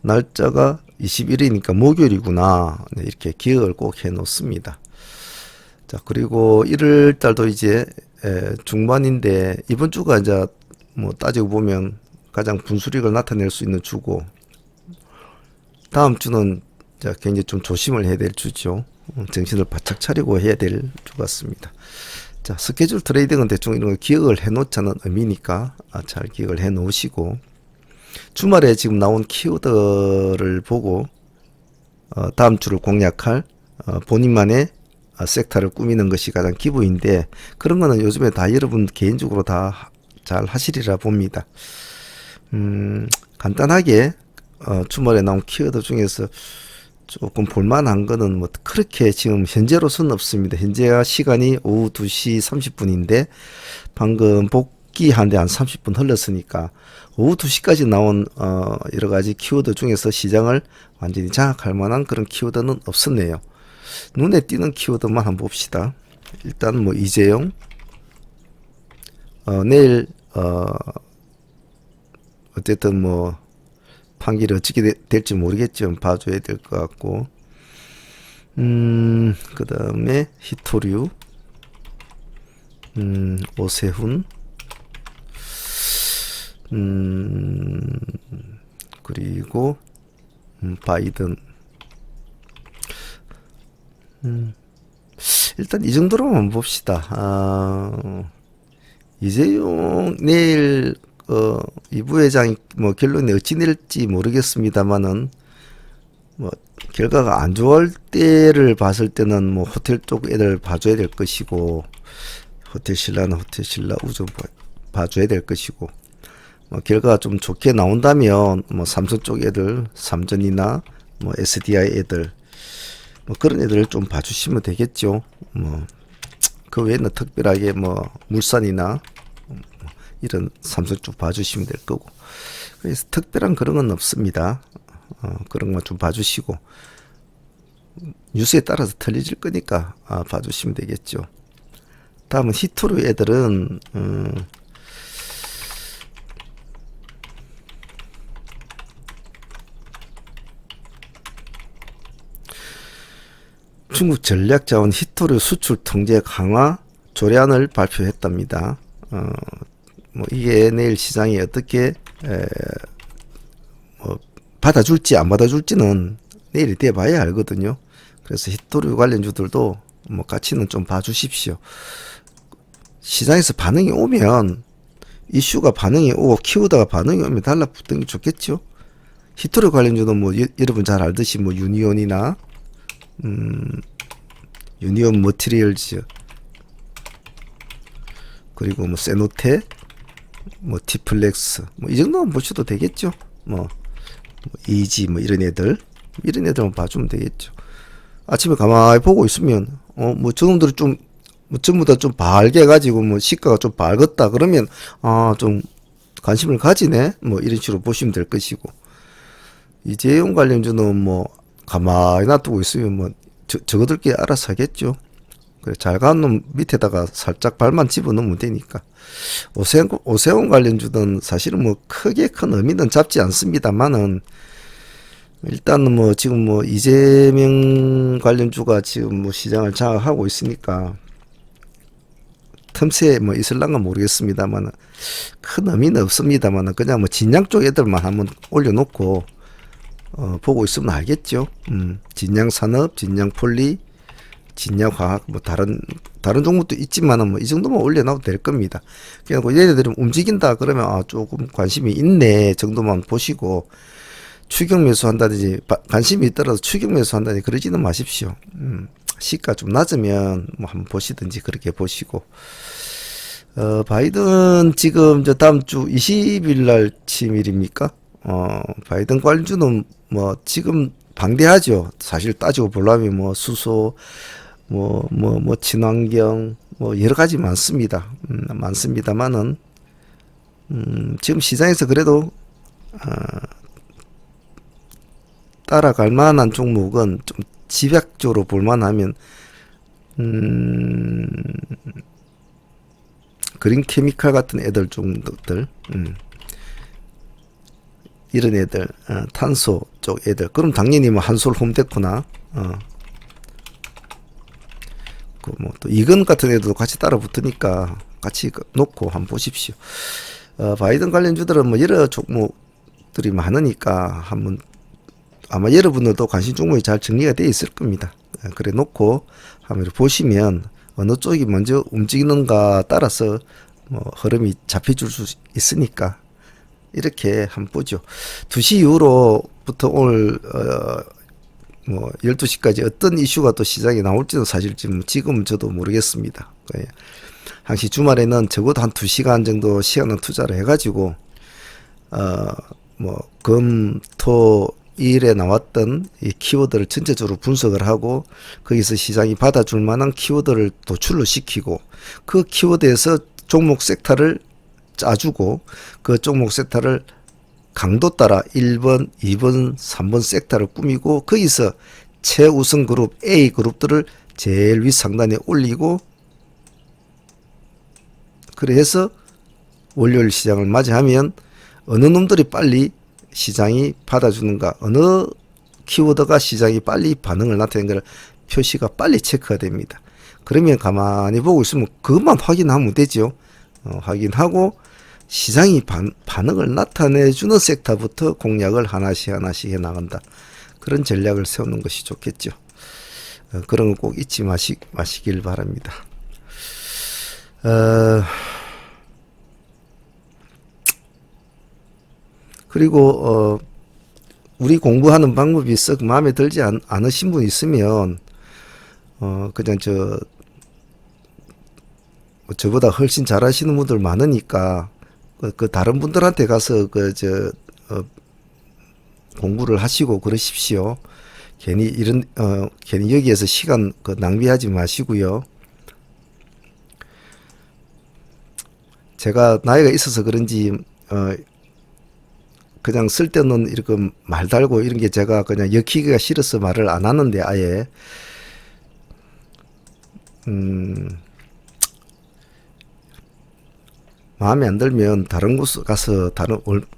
S1: 날짜가 21일이니까 목요일이구나. 네, 이렇게 기억을 꼭 해 놓습니다. 자, 그리고 1월 달도 이제 중반인데 이번 주가 이제 뭐 따지고 보면 가장 분수익을 나타낼 수 있는 주고, 다음 주는 자, 굉장히 좀 조심을 해야 될 주죠. 정신을 바짝 차리고 해야 될 주 같습니다. 자, 스케줄 트레이딩은 대충 이런 거 기억을 해 놓자는 의미니까 잘 기억을 해 놓으시고, 주말에 지금 나온 키워드를 보고 다음 주를 공략할 본인만의 섹터를 꾸미는 것이 가장 기부인데, 그런 거는 요즘에 다 여러분 개인적으로 다 잘 하시리라 봅니다. 간단하게 주말에 나온 키워드 중에서 조금 볼만한 거는 뭐 그렇게 지금 현재로서는 없습니다. 현재가 시간이 오후 2시 30분인데 방금 복귀하는데 한 30분 흘렀으니까 오후 2시까지 나온 여러 가지 키워드 중에서 시장을 완전히 장악할 만한 그런 키워드는 없었네요. 눈에 띄는 키워드만 한번 봅시다. 일단 뭐 이재용, 내일 어쨌든 뭐 판결이 어떻게 될지 모르겠지만 봐줘야 될 것 같고, 그 다음에 히토류, 오세훈, 그리고 바이든. 일단 이 정도로만 봅시다. 이재용 내일 이 부회장이 뭐 결론이 어찌 낼지 모르겠습니다만은 뭐 결과가 안 좋을 때를 봤을 때는 뭐 호텔 쪽 애들 봐줘야 될 것이고, 호텔 신라는 호텔 신라 우선 봐줘야 될 것이고, 뭐 결과가 좀 좋게 나온다면 뭐 삼성 쪽 애들, 삼전이나 뭐 SDI 애들, 뭐 그런 애들을 좀 봐주시면 되겠죠. 뭐 그 외에는 특별하게 뭐 물산이나 이런 삼성 쪽 봐주시면 될 거고, 그래서 특별한 그런 건 없습니다. 그런 거 좀 봐주시고, 뉴스에 따라서 틀려질 거니까 봐주시면 되겠죠. 다음은 히토류 애들은 중국 전략자원 히토류 수출 통제 강화 조례안을 발표했답니다. 뭐 이게 내일 시장이 어떻게 뭐 받아줄지 안 받아줄지는 내일이 돼 봐야 알거든요. 그래서 히토류 관련주들도 뭐 가치는 좀 봐주십시오. 시장에서 반응이 오면, 이슈가 반응이 오고 키워드가 반응이 오면 달라붙는 게 좋겠죠. 히토류 관련주는 뭐 여러분 잘 알듯이 뭐 유니온이나 유니온 머티리얼즈, 그리고 뭐 세노테, 뭐 티플렉스, 뭐 이 정도만 보셔도 되겠죠. 뭐 이지 뭐 이런 애들만 봐주면 되겠죠. 아침에 가만히 보고 있으면 뭐 저놈들이 좀 뭐 전부 다 좀 밝게 해가지고 뭐 시가가 좀 밝았다 그러면 좀 관심을 가지네, 뭐 이런 식으로 보시면 될 것이고, 이재용 관련주는 뭐 가만히 놔두고 있으면 뭐 저거들끼리 알아서 하겠죠. 그래, 잘 가는 놈 밑에다가 살짝 발만 집어넣으면 되니까. 오세훈 관련주는 사실은 뭐 크게 큰 의미는 잡지 않습니다만은, 일단은 뭐 지금 뭐 이재명 관련주가 지금 뭐 시장을 장악하고 있으니까 틈새 뭐 있을란가 모르겠습니다만은 큰 의미는 없습니다만은 그냥 뭐 진양 쪽 애들만 한번 올려놓고 보고 있으면 알겠죠. 진양산업, 진양폴리, 진양화학, 뭐 다른 종목도 있지만은 뭐 이 정도만 올려놔도 될 겁니다. 그냥 얘네들은 움직인다 그러면 조금 관심이 있네 정도만 보시고, 추격 매수한다든지 관심이 있더라도 추격 매수한다든지 그러지는 마십시오. 시가 좀 낮으면 뭐 한번 보시든지 그렇게 보시고, 바이든 지금 저 다음 주 20일 날 침일입니까? 바이든 관주는 뭐 지금 방대하죠. 사실 따지고 보려면 뭐 수소, 뭐 친환경, 뭐 여러 가지 많습니다. 많습니다만은 지금 시장에서 그래도 따라갈 만한 종목은 좀 집약적으로 볼만하면 그린 케미칼 같은 애들 정도들, 이런 애들, 탄소 쪽 애들, 그럼 당연히 뭐 한솔 홈데코나 그 뭐 또 이건 같은 애들도 같이 따라 붙으니까 같이 놓고 한번 보십시오. 바이든 관련주들은 뭐 여러 종목들이 많으니까 한번 아마 여러분들도 관심 종목이 잘 정리가 되어 있을 겁니다. 그래 놓고 한번 보시면 어느 쪽이 먼저 움직이는가 따라서 뭐 흐름이 잡혀줄 수 있으니까 이렇게 한번 보죠. 2시 이후로부터 오늘 뭐 12시까지 어떤 이슈가 또 시장에 나올지도 사실 지금 저도 모르겠습니다. 항시 주말에는 적어도 한 2시간 정도 시간을 투자를 해가지고 뭐 금, 토, 일에 나왔던 이 키워드를 전체적으로 분석을 하고 거기서 시장이 받아줄 만한 키워드를 도출로 시키고 그 키워드에서 종목 섹터를 짜주고 그 종목 섹터를 강도 따라 1번, 2번, 3번 섹터를 꾸미고 거기서 최우선 그룹 A 그룹들을 제일 위 상단에 올리고 그래서 월요일 시장을 맞이하면 어느 놈들이 빨리 시장이 받아주는가, 어느 키워드가 시장이 빨리 반응을 나타내는 걸 표시가 빨리 체크가 됩니다. 그러면 가만히 보고 있으면 그것만 확인하면 되죠. 확인하고 시장이 반응을 나타내주는 섹터부터 공략을 하나씩 해 나간다. 그런 전략을 세우는 것이 좋겠죠. 그런 거 꼭 잊지 마시길 바랍니다. 그리고 우리 공부하는 방법이 썩 마음에 들지 않으신 분 있으면 그냥 저보다 훨씬 잘하시는 분들 많으니까 그 다른 분들한테 가서 공부를 하시고 그러십시오. 괜히 괜히 여기에서 시간 낭비하지 마시고요. 제가 나이가 있어서 그런지 그냥 쓸데없는 이렇게 말 달고 이런 게 제가 그냥 엮이기가 싫어서 말을 안 하는데 아예 마음에 안 들면 다른 곳 가서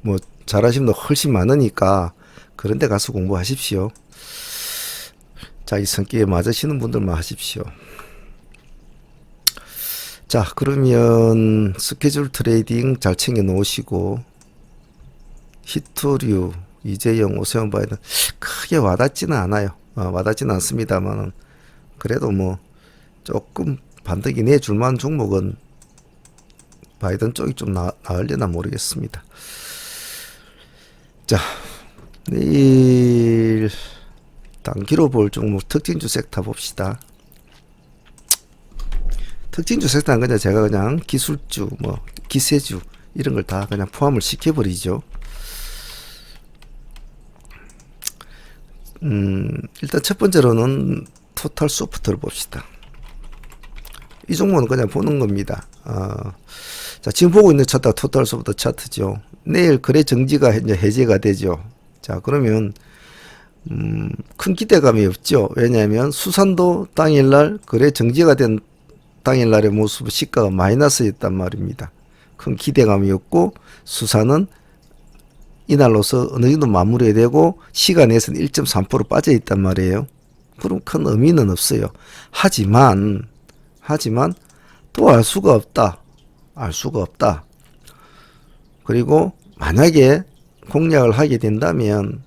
S1: 뭐 잘하시는 분 훨씬 많으니까 그런 데 가서 공부하십시오. 자기 성격에 맞으시는 분들만 하십시오. 자, 그러면 스케줄 트레이딩 잘 챙겨 놓으시고 히토류, 이재영, 오세훈 바이든 크게 와닿지는 않아요. 와닿지는 않습니다만 그래도 뭐 조금 반등이 내줄 만한 종목은 바이든 쪽이 좀 나으려나 모르겠습니다. 자, 내일 단기로 볼 종목 특징주 섹터 봅시다. 특징주 섹터는 그냥 제가 그냥 기술주, 뭐 기세주 이런 걸 다 그냥 포함을 시켜버리죠. 일단 첫 번째로는 토탈 소프트를 봅시다. 이 종목은 그냥 보는 겁니다. 자, 지금 보고 있는 차트가 토탈 소프트 차트죠. 내일 거래 정지가 이제 해제가 되죠. 자, 그러면 큰 기대감이 없죠. 왜냐하면 수산도 당일날 거래 정지가 된 당일날의 모습 시가가 마이너스였단 말입니다. 큰 기대감이 없고 수산은 이날로서 어느 정도 마무리되고 시간에서는 1.3% 빠져 있단 말이에요. 그럼 큰 의미는 없어요. 하지만 또 알 수가 없다. 알 수가 없다. 그리고 만약에 공략을 하게 된다면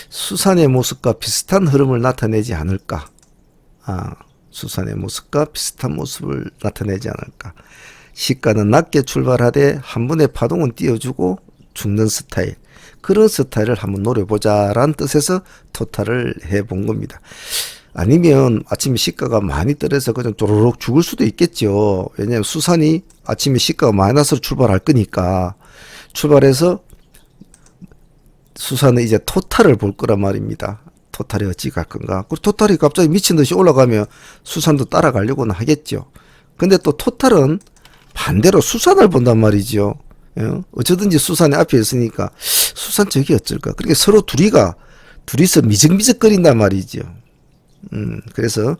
S1: 수산의 모습과 비슷한 흐름을 나타내지 않을까. 수산의 모습과 비슷한 모습을 나타내지 않을까. 시가는 낮게 출발하되 한 번에 파동은 띄워주고 죽는 스타일, 그런 스타일을 한번 노려보자라는 뜻에서 토탈을 해본 겁니다. 아니면 아침에 시가가 많이 떨어져서 그냥 쪼르륵 죽을 수도 있겠죠. 왜냐하면 수산이 아침에 시가가 마이너스로 출발할 거니까 출발해서 수산은 이제 토탈을 볼 거란 말입니다. 토탈이 어찌 갈 건가. 그리고 토탈이 갑자기 미친 듯이 올라가면 수산도 따라가려고는 하겠죠. 근데 또 토탈은 반대로 수산을 본단 말이죠. 어쩌든지 수산이 앞에 있으니까 수산 저기 어쩔까. 그러니까 서로 둘이서 미적미적거린단 말이죠. 그래서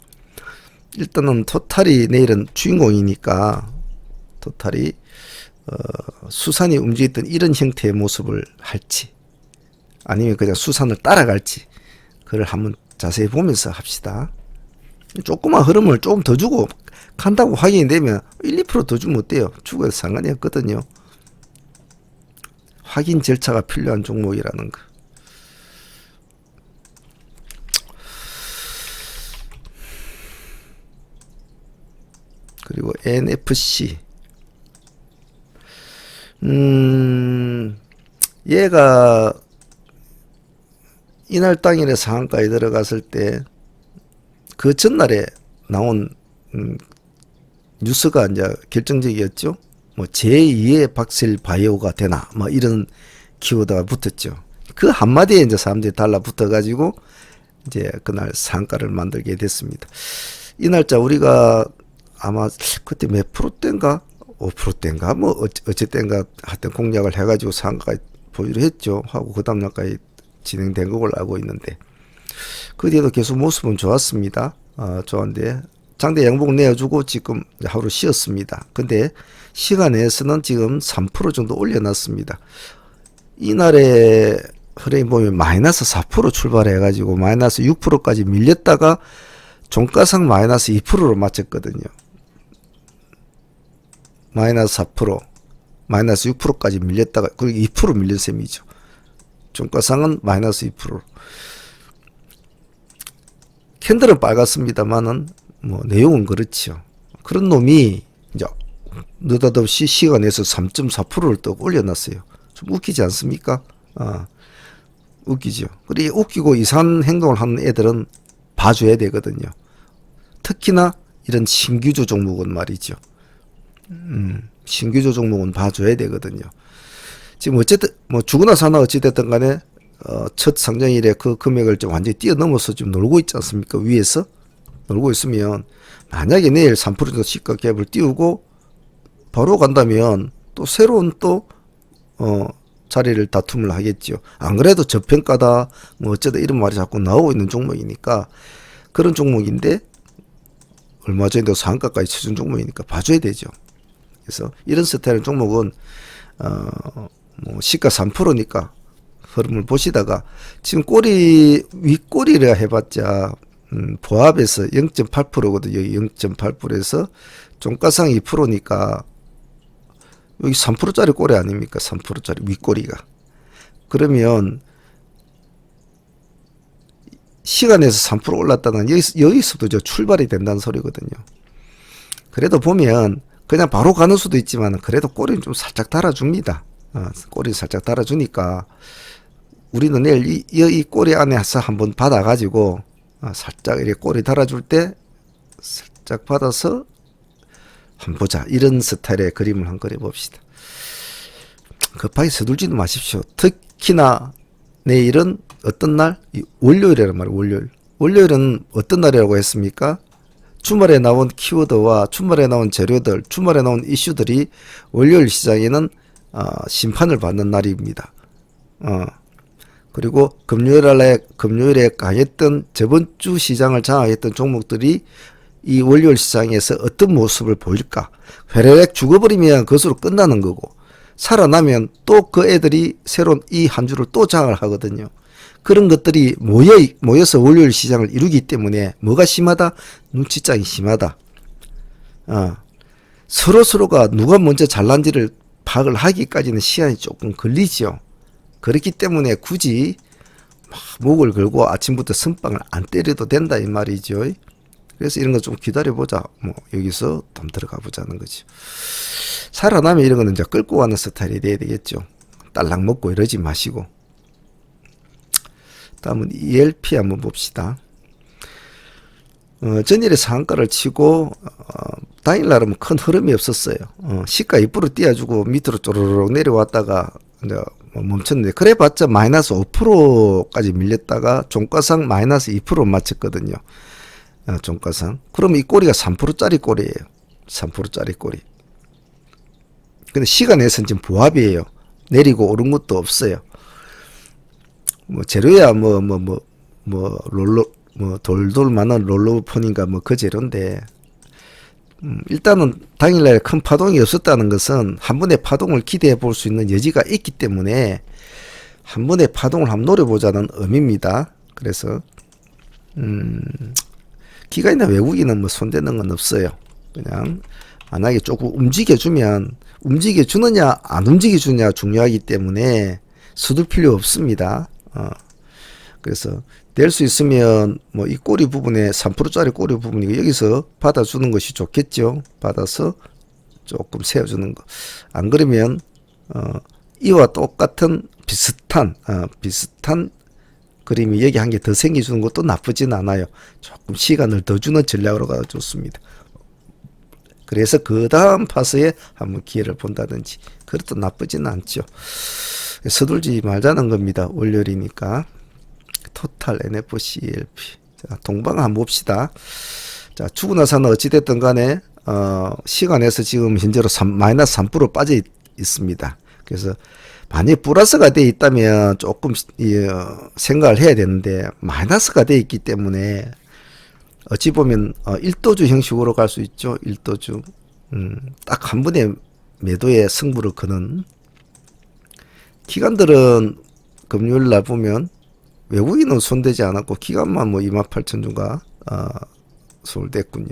S1: 일단은 토탈이 내일은 주인공이니까 토탈이 수산이 움직였던 이런 형태의 모습을 할지 아니면 그냥 수산을 따라갈지 그걸 한번 자세히 보면서 합시다. 조그만 흐름을 조금 더 주고 간다고 확인이 되면 1, 2%더 주면 어때요? 죽어도 상관이 없거든요. 확인 절차가 필요한 종목이라는 거. 그리고 NFC. 얘가 이날 당일에 상한가에 들어갔을 때 그 전날에 나온 뉴스가 이제 결정적이었죠. 뭐 제2의 박셀 바이오가 되나 뭐 이런 키워드가 붙었죠. 그 한마디에 이제 사람들이 달라붙어 가지고 이제 그날 상가를 만들게 됐습니다. 이 날짜 우리가 아마 그때 몇 프로대인가 5%대인가 뭐 어쨌든가 하여튼 공략을 해가지고 상가에 보유를 했죠. 하고 그 다음날까지 진행된 걸로 알고 있는데 그 뒤에도 계속 모습은 좋았습니다. 좋은데 장대 양봉 내어주고 지금 하루 쉬었습니다. 근데 시간에서는 지금 3% 정도 올려놨습니다. 이날의 흐름이 보면 마이너스 4% 출발해가지고 마이너스 6%까지 밀렸다가 종가상 마이너스 2%로 마쳤거든요. 마이너스 4%, 마이너스 6%까지 밀렸다가 그리고 2% 밀린 셈이죠. 종가상은 마이너스 2%. 캔들은 빨갛습니다만은 뭐 내용은 그렇죠. 그런 놈이 이제 느닷없이 시간에서 3.4%를 또 올려놨어요. 좀 웃기지 않습니까? 웃기죠. 그리고 웃기고 이상한 행동을 하는 애들은 봐줘야 되거든요. 특히나 이런 신규조 종목은 말이죠. 신규조 종목은 봐줘야 되거든요. 지금 어쨌든 뭐 죽으나 사나 어찌됐든 간에 첫 상장일에 그 금액을 좀 완전히 뛰어넘어서 좀 놀고 있지 않습니까? 위에서 놀고 있으면 만약에 내일 3% 정도 시가 갭을 띄우고 바로 간다면 또 새로운 또 자리를 다툼을 하겠죠. 안 그래도 저평가다 뭐 어쩌다 이런 말이 자꾸 나오고 있는 종목이니까 그런 종목인데 얼마 전에도 상한가까지 쳐준 종목이니까 봐줘야 되죠. 그래서 이런 스타일의 종목은 뭐 시가 3%니까 흐름을 보시다가 지금 꼬리 윗꼬리를 해봤자 보합에서 0.8%거든요. 여기 0.8%에서 종가상 2%니까 여기 3%짜리 꼬리 아닙니까? 3%짜리 윗꼬리가. 그러면 시간에서 3% 올랐다는 여기서도 저 출발이 된다는 소리거든요. 그래도 보면 그냥 바로 가는 수도 있지만 그래도 꼬리는 좀 살짝 달아줍니다. 꼬리 살짝 달아주니까 우리는 내일 이 꼬리 안에서 한번 받아가지고 살짝 이렇게 꼬리 달아줄 때 살짝 받아서 한번 보자. 이런 스타일의 그림을 한번 그려봅시다. 급하게 서둘지도 마십시오. 특히나 내일은 어떤 날? 월요일이란 말이에요. 월요일. 월요일은 어떤 날이라고 했습니까? 주말에 나온 키워드와 주말에 나온 재료들, 주말에 나온 이슈들이 월요일 시장에는 심판을 받는 날입니다. 그리고 금요일에 강했던 저번 주 시장을 장악했던 종목들이 이 월요일 시장에서 어떤 모습을 보일까? 회레렉 죽어버리면 그것으로 끝나는 거고 살아나면 또 그 애들이 새로운 이 한 주를 또 장악을 하거든요. 그런 것들이 모여서 월요일 시장을 이루기 때문에 뭐가 심하다? 눈치장이 심하다. 서로가 누가 먼저 잘난지를 파악을 하기까지는 시간이 조금 걸리죠. 그렇기 때문에 굳이 목을 걸고 아침부터 선빵을 안 때려도 된다 이 말이죠. 그래서 이런 거 좀 기다려보자. 뭐 여기서 좀 들어가 보자는 거죠. 살아나면 이런 거는 이제 끌고 가는 스타일이 돼야 되겠죠. 딸랑 먹고 이러지 마시고. 다음은 ELP 한번 봅시다. 전일에 상한가를 치고 당일날은 큰 흐름이 없었어요. 시가 2% 띄워주고 밑으로 쪼르륵 내려왔다가 이제 멈췄는데 그래봤자 마이너스 5%까지 밀렸다가 종가상 마이너스 2% 맞췄거든요. 종가상. 그러면 이 꼬리가 3%짜리 꼬리예요. 3%짜리 꼬리. 근데 시간에서는 지금 보합이에요. 내리고 오른 것도 없어요. 뭐 재료야 돌돌만한 롤러폰인가 뭐 그 재료인데 일단은 당일날 큰 파동이 없었다는 것은 한 번의 파동을 기대해 볼 수 있는 여지가 있기 때문에 한 번의 파동을 한번 노려보자는 의미입니다. 그래서 기관이나 외국인은 뭐 손대는 건 없어요. 그냥 만약에 조금 움직여주느냐 안 움직여주느냐 중요하기 때문에 서둘 필요 없습니다. 그래서 될 수 있으면 뭐 이 꼬리 부분에 3%짜리 꼬리 부분이 여기서 받아주는 것이 좋겠죠. 받아서 조금 세워주는 거. 안 그러면 이와 똑같은 비슷한 그림이 여기 한 개 더 생겨주는 것도 나쁘진 않아요. 조금 시간을 더 주는 전략으로 가도 좋습니다. 그래서 그 다음 파스에 한번 기회를 본다든지 그것도 나쁘진 않죠. 서둘지 말자는 겁니다. 월요일이니까. 토탈 NFC ELP. 자, 동방 한번 봅시다. 자, 죽으나 사나 어찌됐든 간에 시간에서 지금 현재로 마이너스 3% 빠져 있습니다. 그래서 만약 플러스가 돼 있다면 조금 생각을 해야 되는데 마이너스가 돼 있기 때문에 어찌 보면 1도주 형식으로 갈 수 있죠. 1도주. 딱 한 번에 매도의 승부를 거는 기관들은 금요일 날 보면 외국인은 손대지 않았고 기관만 뭐 28,000주가 소홀됐군요.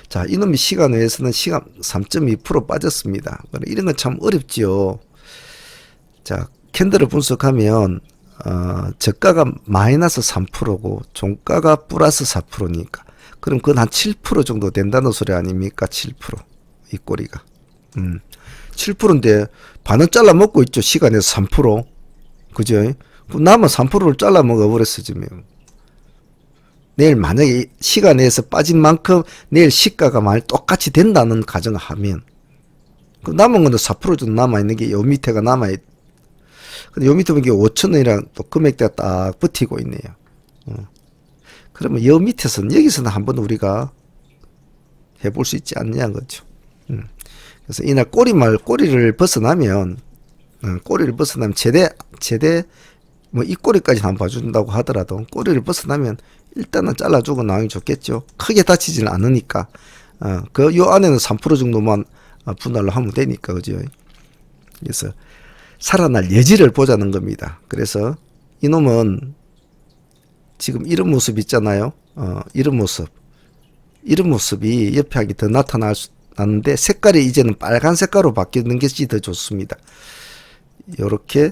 S1: 자, 이놈이 시간 외에서는 시간 3.2% 빠졌습니다. 이런 건 참 어렵지요. 자, 캔들을 분석하면 저가가 마이너스 3%고 종가가 플러스 4%니까 그럼 그건 한 7% 정도 된다는 소리 아닙니까? 7%. 이 꼬리가. 7%인데 반은 잘라 먹고 있죠. 시간에서 3%. 그죠? 남은 3%를 잘라 먹어버렸어지면 내일 만약에 시간에서 빠진 만큼 내일 시가가 만약 똑같이 된다는 가정을 하면 그 남은 건 4% 정도 남아있는 게 요 밑에가 남아있. 근데 요 밑에 보면 5,000원이랑 또 금액대가 딱 버티고 있네요. 그러면 요 밑에서는 여기서는 한번 우리가 해볼 수 있지 않냐 거죠. 그래서 이날 꼬리를 벗어나면 최대 뭐 이 꼬리까지 한번 봐준다고 하더라도 꼬리를 벗어나면 일단은 잘라주고 나오기 좋겠죠. 크게 다치지는 않으니까 요 안에는 3% 정도만 분할로 하면 되니까 그죠. 그래서 살아날 여지를 보자는 겁니다. 그래서 이놈은 지금 이런 모습 있잖아요. 이런 모습이 옆에 하기 더 나타나는데 색깔이 이제는 빨간 색깔로 바뀌는 것이 더 좋습니다. 요렇게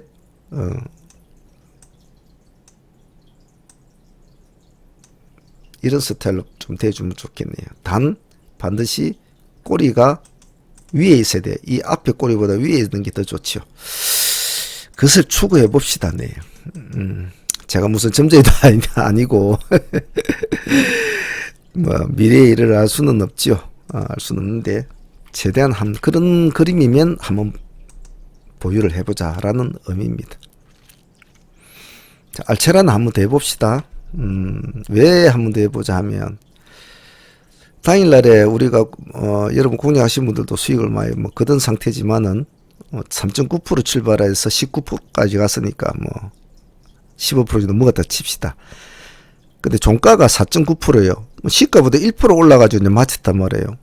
S1: 이런 스타일로 좀 대주면 좋겠네요. 단 반드시 꼬리가 위에 있어야 돼. 이 앞에 꼬리보다 위에 있는 게 더 좋죠. 그것을 추구해 봅시다. 네. 제가 무슨 점쟁이도 아니고 뭐 미래의 일을 알 수는 없죠. 알 수는 없는데 최대한 그런 그림이면 한번 보유를 해보자라는 의미입니다. 자, 알체라는 한번 더 해봅시다. 왜 한번 더 해보자 하면 당일날에 우리가 여러분 공략하신 분들도 수익을 많이 뭐 거둔 상태지만은 3.9% 출발해서 19%까지 갔으니까 뭐 15% 정도 먹었다 칩시다. 근데 종가가 4.9%예요. 시가보다 1% 올라가지고 이제 맞췄단 말이에요.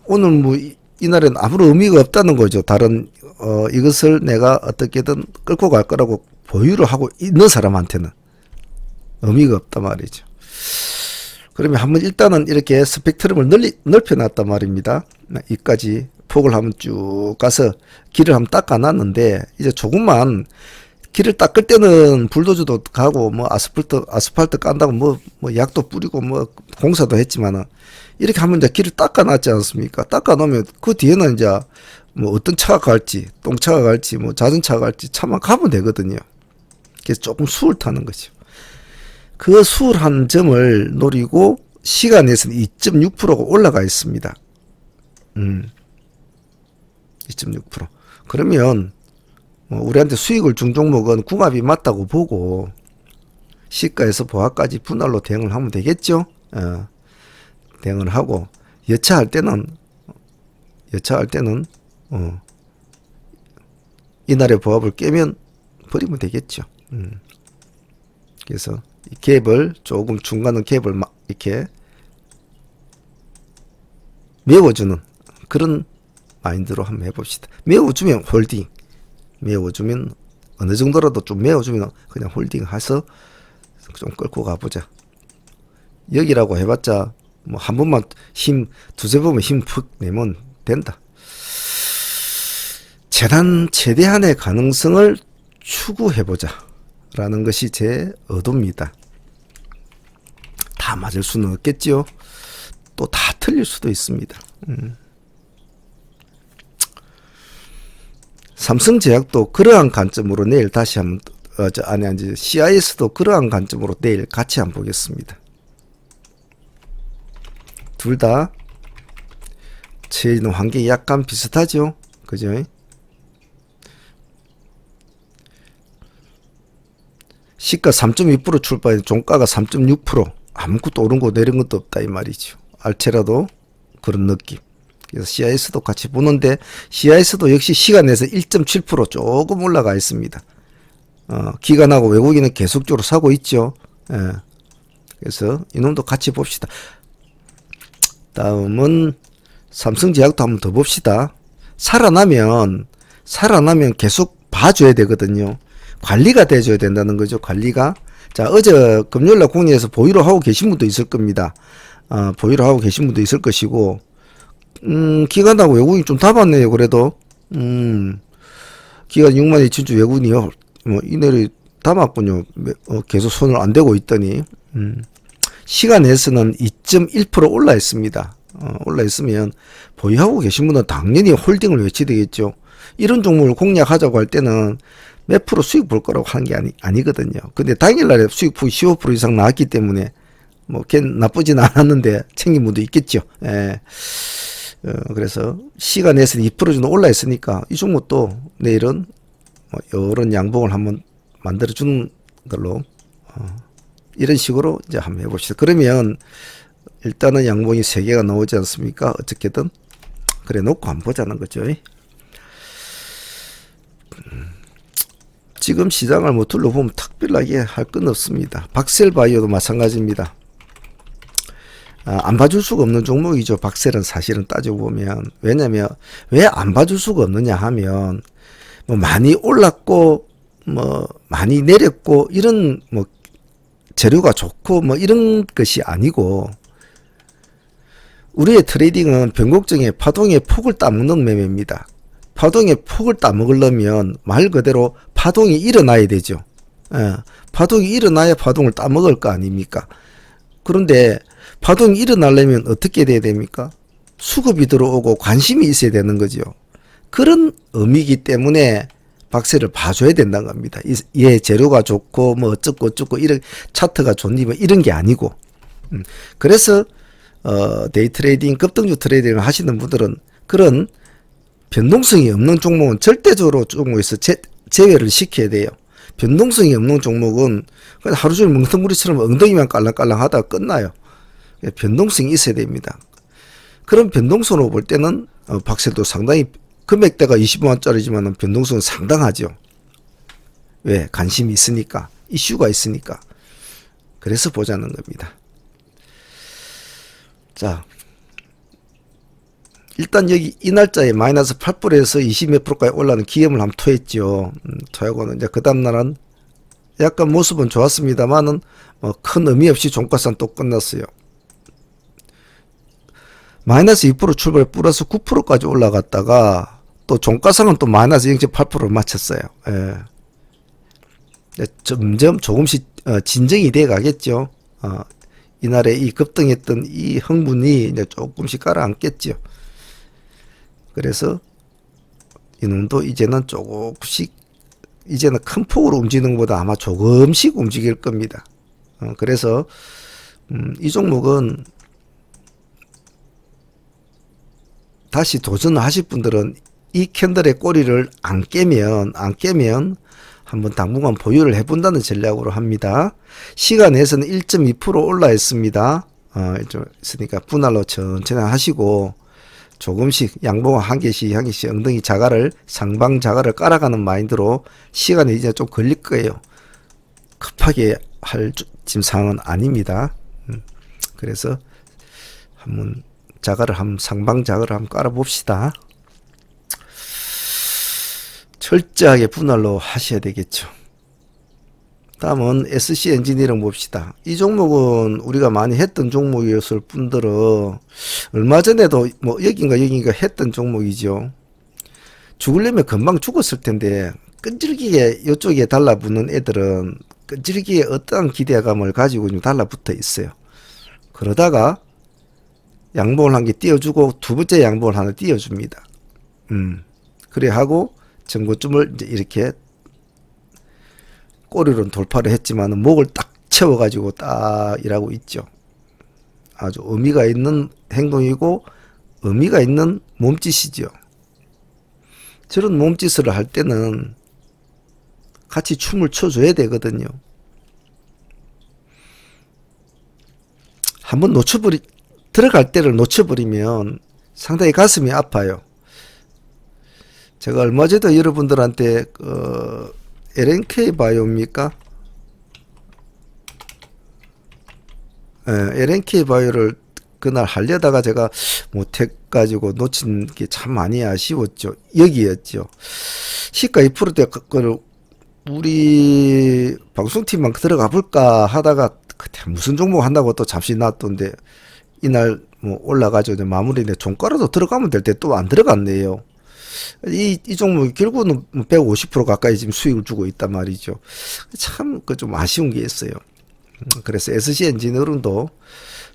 S1: 오늘 뭐 이날은 아무런 의미가 없다는 거죠. 다른 이것을 내가 어떻게든 끌고 갈 거라고 보유를 하고 있는 사람한테는 의미가 없단 말이죠. 그러면 한번 일단은 이렇게 스펙트럼을 넓혀놨단 말입니다. 이까지 폭을 한번 쭉 가서 길을 한번 닦아놨는데 이제 조금만 길을 닦을 때는 불도저도 가고 뭐 아스팔트 깐다고 뭐 약도 뿌리고 뭐 공사도 했지만은 이렇게 하면 이제 길을 닦아놨지 않습니까? 닦아놓으면 그 뒤에는 이제 뭐 어떤 차가 갈지 똥차가 갈지 뭐 자전차가 갈지 차만 가면 되거든요. 그래서 조금 수월 타는 거죠. 그 수월한 점을 노리고 시간에서는 2.6%가 올라가 있습니다. 2.6%. 그러면 우리한테 수익을 준 종목은 궁합이 맞다고 보고 시가에서 보합까지 분할로 대응을 하면 되겠죠. 대응을 하고 여차할 때는 이날의 보합을 깨면 버리면 되겠죠. 그래서 이 갭을 조금 중간은 갭을 막 이렇게 메워주는 그런 마인드로 한번 해봅시다. 메워주면 홀딩, 메워주면 어느 정도라도 좀 메워주면 그냥 홀딩 해서 좀 끌고 가보자. 여기라고 해봤자 뭐 한 번만 두세 번만 힘 푹 내면 된다. 최대한의 가능성을 추구해보자 라는 것이 제 의도입니다. 다 맞을 수는 없겠지요. 또 다 틀릴 수도 있습니다. 삼성제약도 그러한 관점으로 내일 다시 한번 CIS도 그러한 관점으로 내일 같이 한번 보겠습니다. 둘 다 처해 있는 환경이 약간 비슷하죠. 그죠? 시가 3.2% 출발해 종가가 3.6% 아무것도 오른 거 내린 것도 없다 이 말이죠. 알체라도 그런 느낌. 그래서 CIS도 같이 보는데 CIS도 역시 시간 내에서 1.7% 조금 올라가 있습니다. 기관하고 외국인은 계속적으로 사고 있죠. 예. 그래서 이놈도 같이 봅시다. 다음은 삼성제약도 한번 더 봅시다. 살아나면 계속 봐줘야 되거든요. 관리가 돼줘야 된다는 거죠. 관리가. 자, 어제 금요일날 공리에서 보유를 하고 계신 분도 있을 겁니다. 보유를 하고 계신 분도 있을 것이고, 기관하고 외국인 좀 담았네요. 그래도 기관 6만 2천 주 외국인이요. 뭐 이내리 담았군요. 계속 손을 안 대고 있더니 시간에서는 2.1% 올라 있습니다. 올라 있으면 보유하고 계신 분은 당연히 홀딩을 외치 되겠죠. 이런 종목을 공략하자고 할 때는 몇 프로 수익 볼 거라고 하는 게 아니거든요. 근데 당일날에 수익폭이 15% 이상 나왔기 때문에 뭐 걔는 나쁘진 않았는데 챙긴 분도 있겠죠. 예. 그래서 시간에서는 2% 정도 올라 있으니까 이 종목도 내일은 뭐 이런 양봉을 한번 만들어 주는 걸로 이런 식으로 이제 한번 해봅시다. 그러면 일단은 양봉이 3개가 나오지 않습니까? 어떻게든 그래 놓고 한번 보자는 거죠. 지금 시장을 뭐 둘러보면 특별하게 할 건 없습니다. 박셀바이오도 마찬가지입니다. 안 봐줄 수가 없는 종목이죠. 박셀은 사실은 따지고 보면. 왜냐면 왜 안 봐줄 수가 없느냐 하면 뭐 많이 올랐고 뭐 많이 내렸고 이런 뭐 재료가 좋고 뭐 이런 것이 아니고 우리의 트레이딩은 변곡점의 파동의 폭을 따먹는 매매입니다. 파동의 폭을 따먹으려면 말 그대로 파동이 일어나야 되죠. 파동이 일어나야 파동을 따먹을 거 아닙니까? 그런데 파동이 일어나려면 어떻게 돼야 됩니까? 수급이 들어오고 관심이 있어야 되는 거죠. 그런 의미이기 때문에 박스를 봐줘야 된다는 겁니다. 얘 재료가 좋고 뭐 어쩌고 이런 차트가 좋니 뭐 이런 게 아니고 그래서 데이 트레이딩 급등주 트레이딩을 하시는 분들은 그런 변동성이 없는 종목은 절대적으로 종목에서 제외를 시켜야 돼요. 변동성이 없는 종목은 그냥 하루 종일 멍텅구리처럼 엉덩이만 깔랑깔랑 하다가 끝나요. 변동성이 있어야 됩니다. 그런 변동성으로 볼 때는 박셀도 상당히 금액대가 20만원짜리지만 변동성은 상당하죠. 왜? 관심이 있으니까, 이슈가 있으니까. 그래서 보자는 겁니다. 자, 일단 여기 이 날짜에 마이너스 8%에서 20몇 프로까지 올라가는 기염을 한번 토했죠. 토하고는 이제 그 다음날은 약간 모습은 좋았습니다만은 큰 의미 없이 종가상 또 끝났어요. 마이너스 2% 출발에 플러스 9%까지 올라갔다가 또 종가상은 또 마이너스 0.8%를 마쳤어요. 예. 점점 조금씩 진정이 돼 가겠죠. 이날에 이 급등했던 이 흥분이 이제 조금씩 가라앉겠죠. 그래서 이놈도 이제는 조금씩 이제는 큰 폭으로 움직이는 것보다 아마 조금씩 움직일 겁니다. 그래서 이 종목은 다시 도전하실 분들은 이 캔들의 꼬리를 안 깨면 한번 당분간 보유를 해본다는 전략으로 합니다. 시간에서는 1.2% 올라 있습니다. 있으니까 분할로 천천히 하시고 조금씩 양봉 한 개씩 엉덩이 자갈을 상방 자갈을 깔아가는 마인드로 시간이 이제 좀 걸릴 거예요. 급하게 할 지금 상황은 아닙니다. 그래서 한번 상방 자갈을 한번 깔아봅시다. 철저하게 분할로 하셔야 되겠죠. 다음은 SC 엔지니어링 봅시다. 이 종목은 우리가 많이 했던 종목이었을 뿐더러 얼마 전에도 뭐 여긴가 했던 종목이죠. 죽으려면 금방 죽었을 텐데 끈질기게 이쪽에 달라붙는 애들은 끈질기게 어떠한 기대감을 가지고 좀 달라붙어 있어요. 그러다가 양봉을 한 개 띄워주고 두 번째 양봉을 하나 띄워줍니다. 그래 하고 전고점을 이제 이렇게 꼬리로는 돌파를 했지만 목을 딱 채워가지고 딱 일하고 있죠. 아주 의미가 있는 행동이고 의미가 있는 몸짓이죠. 저런 몸짓을 할 때는 같이 춤을 춰줘야 되거든요. 한번 들어갈 때를 놓쳐버리면 상당히 가슴이 아파요. 제가 얼마 전에 여러분들한테 LNK 바이오입니까? LNK 바이오를 그날 하려다가 제가 못해가지고 놓친 게 참 많이 아쉬웠죠. 여기였죠. 시가 2%대 거를 우리 방송팀만 들어가 볼까 하다가 그때 무슨 종목 한다고 또 잠시 놨던데 이날 뭐 올라가지고 마무리인데 종가라도 들어가면 될 때 또 안 들어갔네요. 이 종목이 결국은 150% 가까이 지금 수익을 주고 있단 말이죠. 참 그 좀 아쉬운 게 있어요. 그래서 SC 엔지니어링도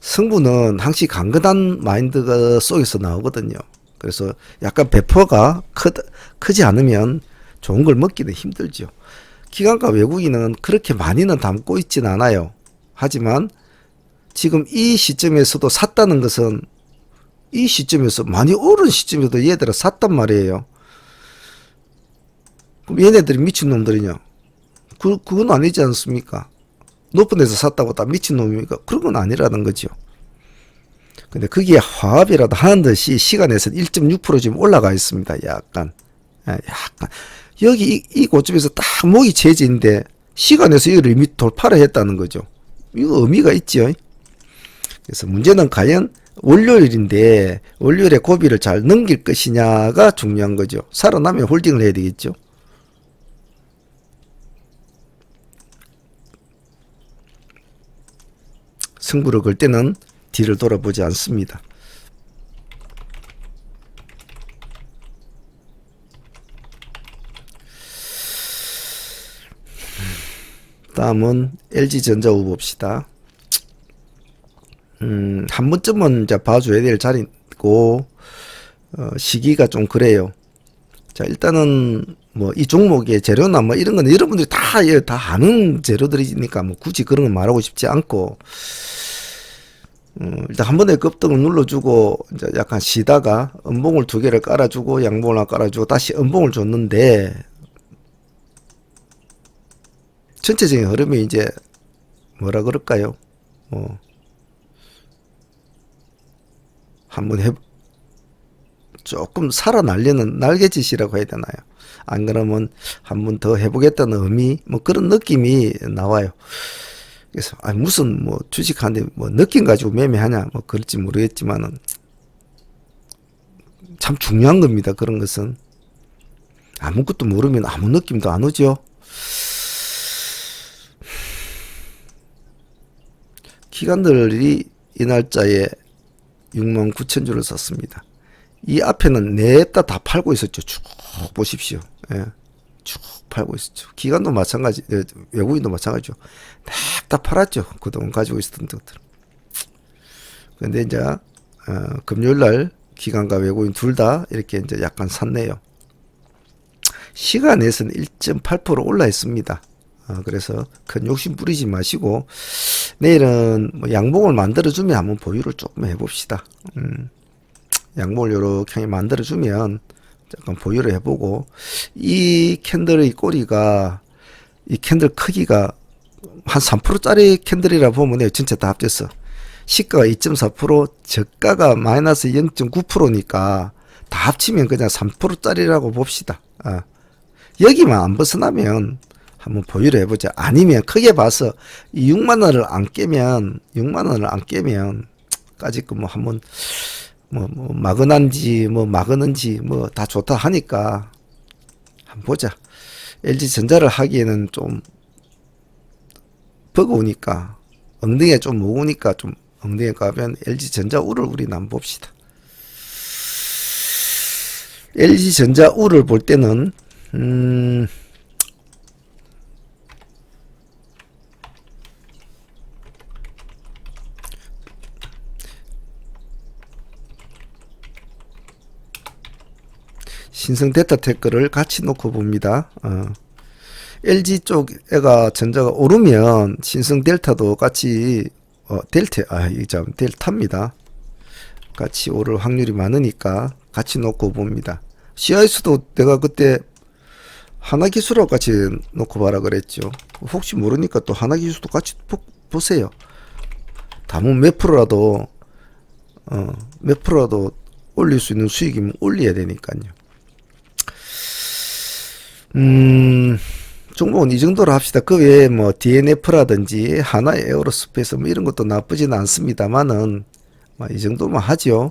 S1: 성분은 항시 강건한 마인드가 속에서 나오거든요. 그래서 약간 배포가 크지 않으면 좋은 걸 먹기는 힘들죠. 기관과 외국인은 그렇게 많이는 담고 있진 않아요. 하지만 지금 이 시점에서도 샀다는 것은 이 시점에서 많이 오른 시점에도 얘들은 샀단 말이에요. 그럼 얘네들이 미친놈들이냐? 그건 아니지 않습니까? 높은 데서 샀다고 다 미친놈입니까? 그런 건 아니라는 거죠. 근데 거기에 화합이라도 하는 듯이 시간에서 1.6% 지금 올라가 있습니다. 약간. 여기 이 고점에서 딱 목이 제지인데 시간에서 이걸 이미 돌파를 했다는 거죠. 이거 의미가 있죠. 그래서 문제는 과연 월요일인데 월요일에 고비를 잘 넘길 것이냐가 중요한 거죠. 살아나면 홀딩을 해야 되겠죠. 승부를 걸 때는 뒤를 돌아보지 않습니다. 다음은 LG전자 봅시다. 한 번쯤은 이제 봐줘야 될 자리고, 시기가 좀 그래요. 자, 일단은, 뭐, 이 종목의 재료나 뭐 이런 건 여러분들이 다 아는 재료들이니까 뭐 굳이 그런 건 말하고 싶지 않고, 일단 한 번에 급등을 눌러주고, 이제 약간 쉬다가 음봉을 2개를 깔아주고, 양봉을 하나 깔아주고, 다시 음봉을 줬는데, 전체적인 흐름이 이제, 뭐라 그럴까요? 한번 조금 살아나려는 날개짓이라고 해야 되나요? 안 그러면 한번 더 해보겠다는 의미, 뭐 그런 느낌이 나와요. 그래서, 무슨 뭐 주식하는데 뭐 느낌 가지고 매매하냐, 뭐 그럴지 모르겠지만은, 참 중요한 겁니다. 그런 것은. 아무것도 모르면 아무 느낌도 안 오죠. 기관들이 이 날짜에 69,000주를 샀습니다. 이 앞에는 냈다 다 팔고 있었죠. 쭉 보십시오. 예. 쭉 팔고 있었죠. 기관도 마찬가지, 외국인도 마찬가지죠. 다 팔았죠. 그동안 가지고 있었던 것들. 근데 이제, 금요일날 기관과 외국인 둘 다 이렇게 이제 약간 샀네요. 시간에서는 1.8% 올라 있습니다. 그래서 큰 욕심 부리지 마시고, 내일은 뭐 양봉을 만들어주면 한번 보유를 조금 해봅시다. 양봉을 요렇게 만들어주면 잠깐 보유를 해보고, 이 캔들의 꼬리가, 이 캔들 크기가 한 3%짜리 캔들이라 보면 전체 다 합쳐서 시가가 2.4%, 저가가 마이너스 0.9%니까 다 합치면 그냥 3%짜리라고 봅시다. 여기만 안 벗어나면 한번 보유를 해보자. 아니면 크게 봐서 6만원을 안 깨면, 6만원을 안 깨면 까짓 거 뭐 한번 뭐 막은한지 뭐 막은지 뭐 다 좋다 하니까 한번 보자. LG전자를 하기에는 좀 버거우니까, 엉덩이에 좀 무거우니까 좀 엉덩이에 가면 LG전자 우를 우리는 한번 봅시다. LG전자 우를 볼 때는 신성 데이터테크를 같이 놓고 봅니다. LG 쪽 애가 전자가 오르면 신성 델타도 같이 델타입니다. 같이 오를 확률이 많으니까 같이 놓고 봅니다. CIS도 내가 그때 하나기술하고 같이 놓고 봐라 그랬죠. 혹시 모르니까 또 하나기술도 같이 보세요. 담은 몇 프로라도 몇 프로라도 올릴 수 있는 수익이면 올려야 되니까요. 종목은 이 정도로 합시다. 그 외에 뭐 DNF라든지 하나 에어로스페이스 뭐 이런 것도 나쁘지는 않습니다만은 이 정도만 하죠.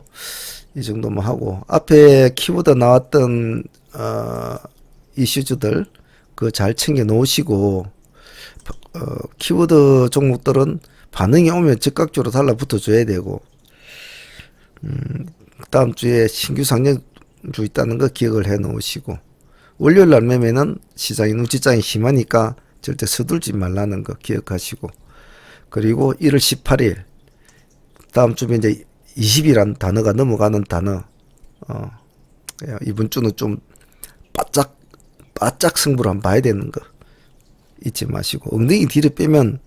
S1: 이 정도만 하고 앞에 키보드 나왔던 이슈주들 그 잘 챙겨 놓으시고 키보드 종목들은 반응이 오면 즉각적으로 달라붙어 줘야 되고 다음 주에 신규 상장주 있다는 거 기억을 해 놓으시고 월요일 날 매매는 시장이 눈치장이 심하니까 절대 서둘지 말라는 거 기억하시고 그리고 1월 18일 다음 주면 이제 20이란 단어가 넘어가는 단어 이번 주는 좀 바짝 승부를 한번 봐야 되는 거 잊지 마시고 엉덩이 뒤로 빼면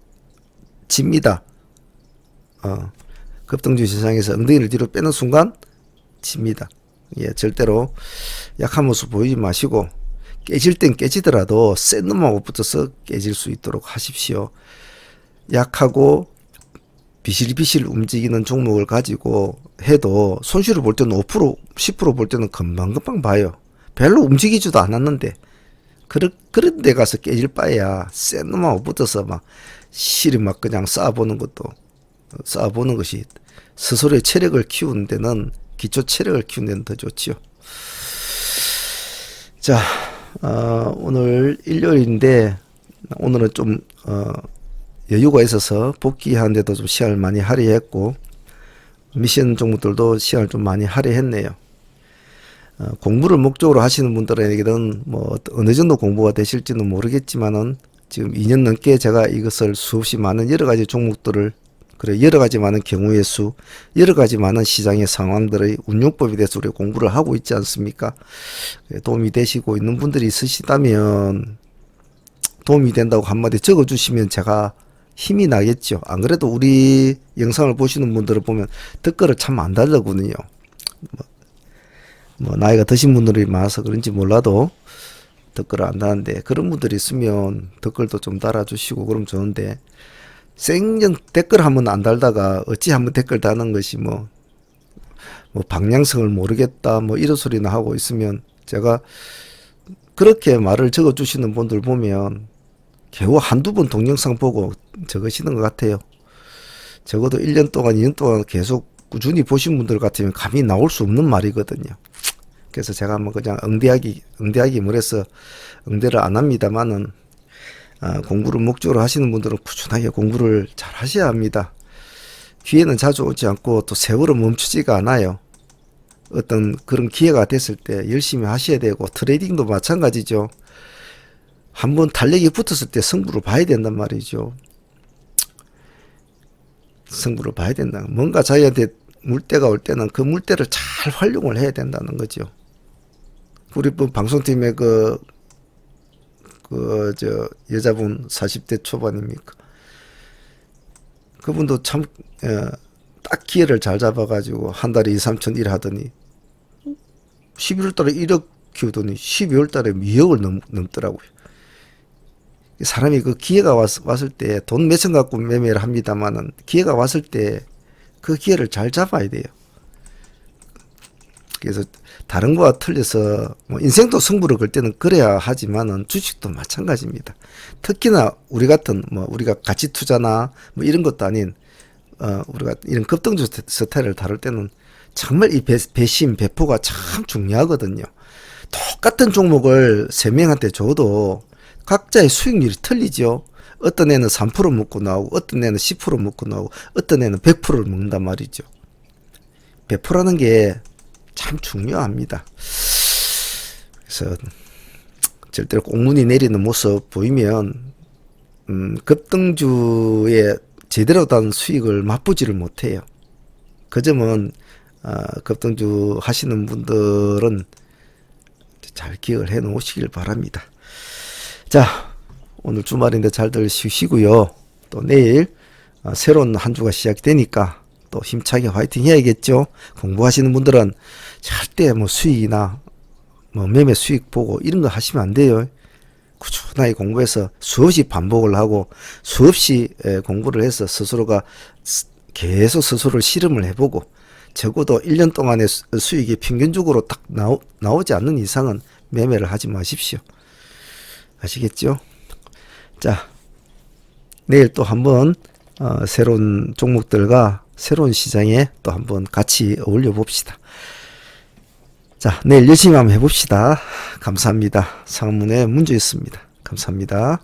S1: 집니다. 급등주 시장에서 엉덩이를 뒤로 빼는 순간 집니다. 예, 절대로 약한 모습 보이지 마시고 깨질 땐 깨지더라도 센 놈하고 붙어서 깨질 수 있도록 하십시오. 약하고 비실비실 움직이는 종목을 가지고 해도 손실을 볼 때는 5%, 10% 볼 때는 금방금방 봐요. 별로 움직이지도 않았는데 그런 데 가서 깨질 바에야 센 놈하고 붙어서 막 실이 막 그냥 쌓아보는 것이 스스로의 체력을 키우는 데는 기초 체력을 키우는 데는 더 좋지요. 자, 오늘 일요일인데 오늘은 좀 여유가 있어서 복귀하는데도 좀 시간을 많이 할애했고 미션 종목들도 시간을 좀 많이 할애했네요. 공부를 목적으로 하시는 분들에게는 뭐 어느 정도 공부가 되실지는 모르겠지만은 지금 2년 넘게 제가 이것을 수없이 많은 여러 가지 종목들을 여러 가지 많은 경우의 수, 여러 가지 많은 시장의 상황들의 운용법에 대해서 우리가 공부를 하고 있지 않습니까? 도움이 되시고 있는 분들이 있으시다면 도움이 된다고 한마디 적어주시면 제가 힘이 나겠죠. 안 그래도 우리 영상을 보시는 분들을 보면 댓글을 참 안 달더군요. 뭐 나이가 드신 분들이 많아서 그런지 몰라도 댓글을 안 다는데 그런 분들이 있으면 댓글도 좀 달아주시고 그러면 좋은데 생전 댓글 한번 안 달다가 어찌 한번 댓글 다는 것이 뭐 방향성을 모르겠다 뭐 이런 소리나 하고 있으면 제가 그렇게 말을 적어주시는 분들 보면 겨우 한두 번 동영상 보고 적으시는 것 같아요. 적어도 1년 동안 2년 동안 계속 꾸준히 보신 분들 같으면 감이 나올 수 없는 말이거든요. 그래서 제가 뭐 그냥 응대하기 뭐래서 응대를 안 합니다만은 공부를 목적으로 하시는 분들은 꾸준하게 공부를 잘 하셔야 합니다. 기회는 자주 오지 않고 또 세월은 멈추지가 않아요. 어떤 그런 기회가 됐을 때 열심히 하셔야 되고 트레이딩도 마찬가지죠. 한번 탄력이 붙었을 때 승부를 봐야 된단 말이죠. 승부를 봐야 된다. 뭔가 자기한테 물때가 올 때는 그 물때를 잘 활용을 해야 된다는 거죠. 우리 방송팀의 여자분 40대 초반입니까? 그분도 참, 딱 기회를 잘 잡아가지고 한 달에 2, 3천 일 하더니 11월 달에 1억 키우더니 12월 달에 2억을 넘더라고요. 사람이 그 기회가 왔을 때 돈 몇천 갖고 매매를 합니다만은 기회가 왔을 때 그 기회를 잘 잡아야 돼요. 그래서 다른 거와 틀려서 뭐 인생도 승부를 걸 때는 그래야 하지만은 주식도 마찬가지입니다. 특히나 우리 같은 우리가 가치 투자나 뭐 이런 것도 아닌 우리가 이런 급등주 스타일을 다룰 때는 정말 이 배심 배포가 참 중요하거든요. 똑같은 종목을 3명한테 줘도 각자의 수익률이 틀리죠. 어떤 애는 3% 먹고 나오고 어떤 애는 10% 먹고 나오고 어떤 애는 100%를 먹는단 말이죠. 배포라는 게 참 중요합니다. 그래서 절대로 꽁무니 내리는 모습 보이면 급등주에 제대로 된 수익을 맛보지를 못해요. 그 점은 급등주 하시는 분들은 잘 기억을 해 놓으시길 바랍니다. 자, 오늘 주말인데 잘들 쉬시고요. 또 내일 새로운 한 주가 시작되니까 또 힘차게 화이팅 해야겠죠. 공부하시는 분들은 절대 수익이나 매매 수익 보고 이런 거 하시면 안 돼요. 꾸준하게 공부해서 수없이 반복을 하고 수없이 공부를 해서 스스로가 계속 스스로를 실험을 해보고 적어도 1년 동안의 수익이 평균적으로 딱 나오지 않는 이상은 매매를 하지 마십시오. 아시겠죠? 자, 내일 또 한번 새로운 종목들과 새로운 시장에 또 한번 같이 어울려 봅시다. 자, 내일 열심히 한번 해봅시다. 감사합니다. 상문의 문주였습니다. 감사합니다.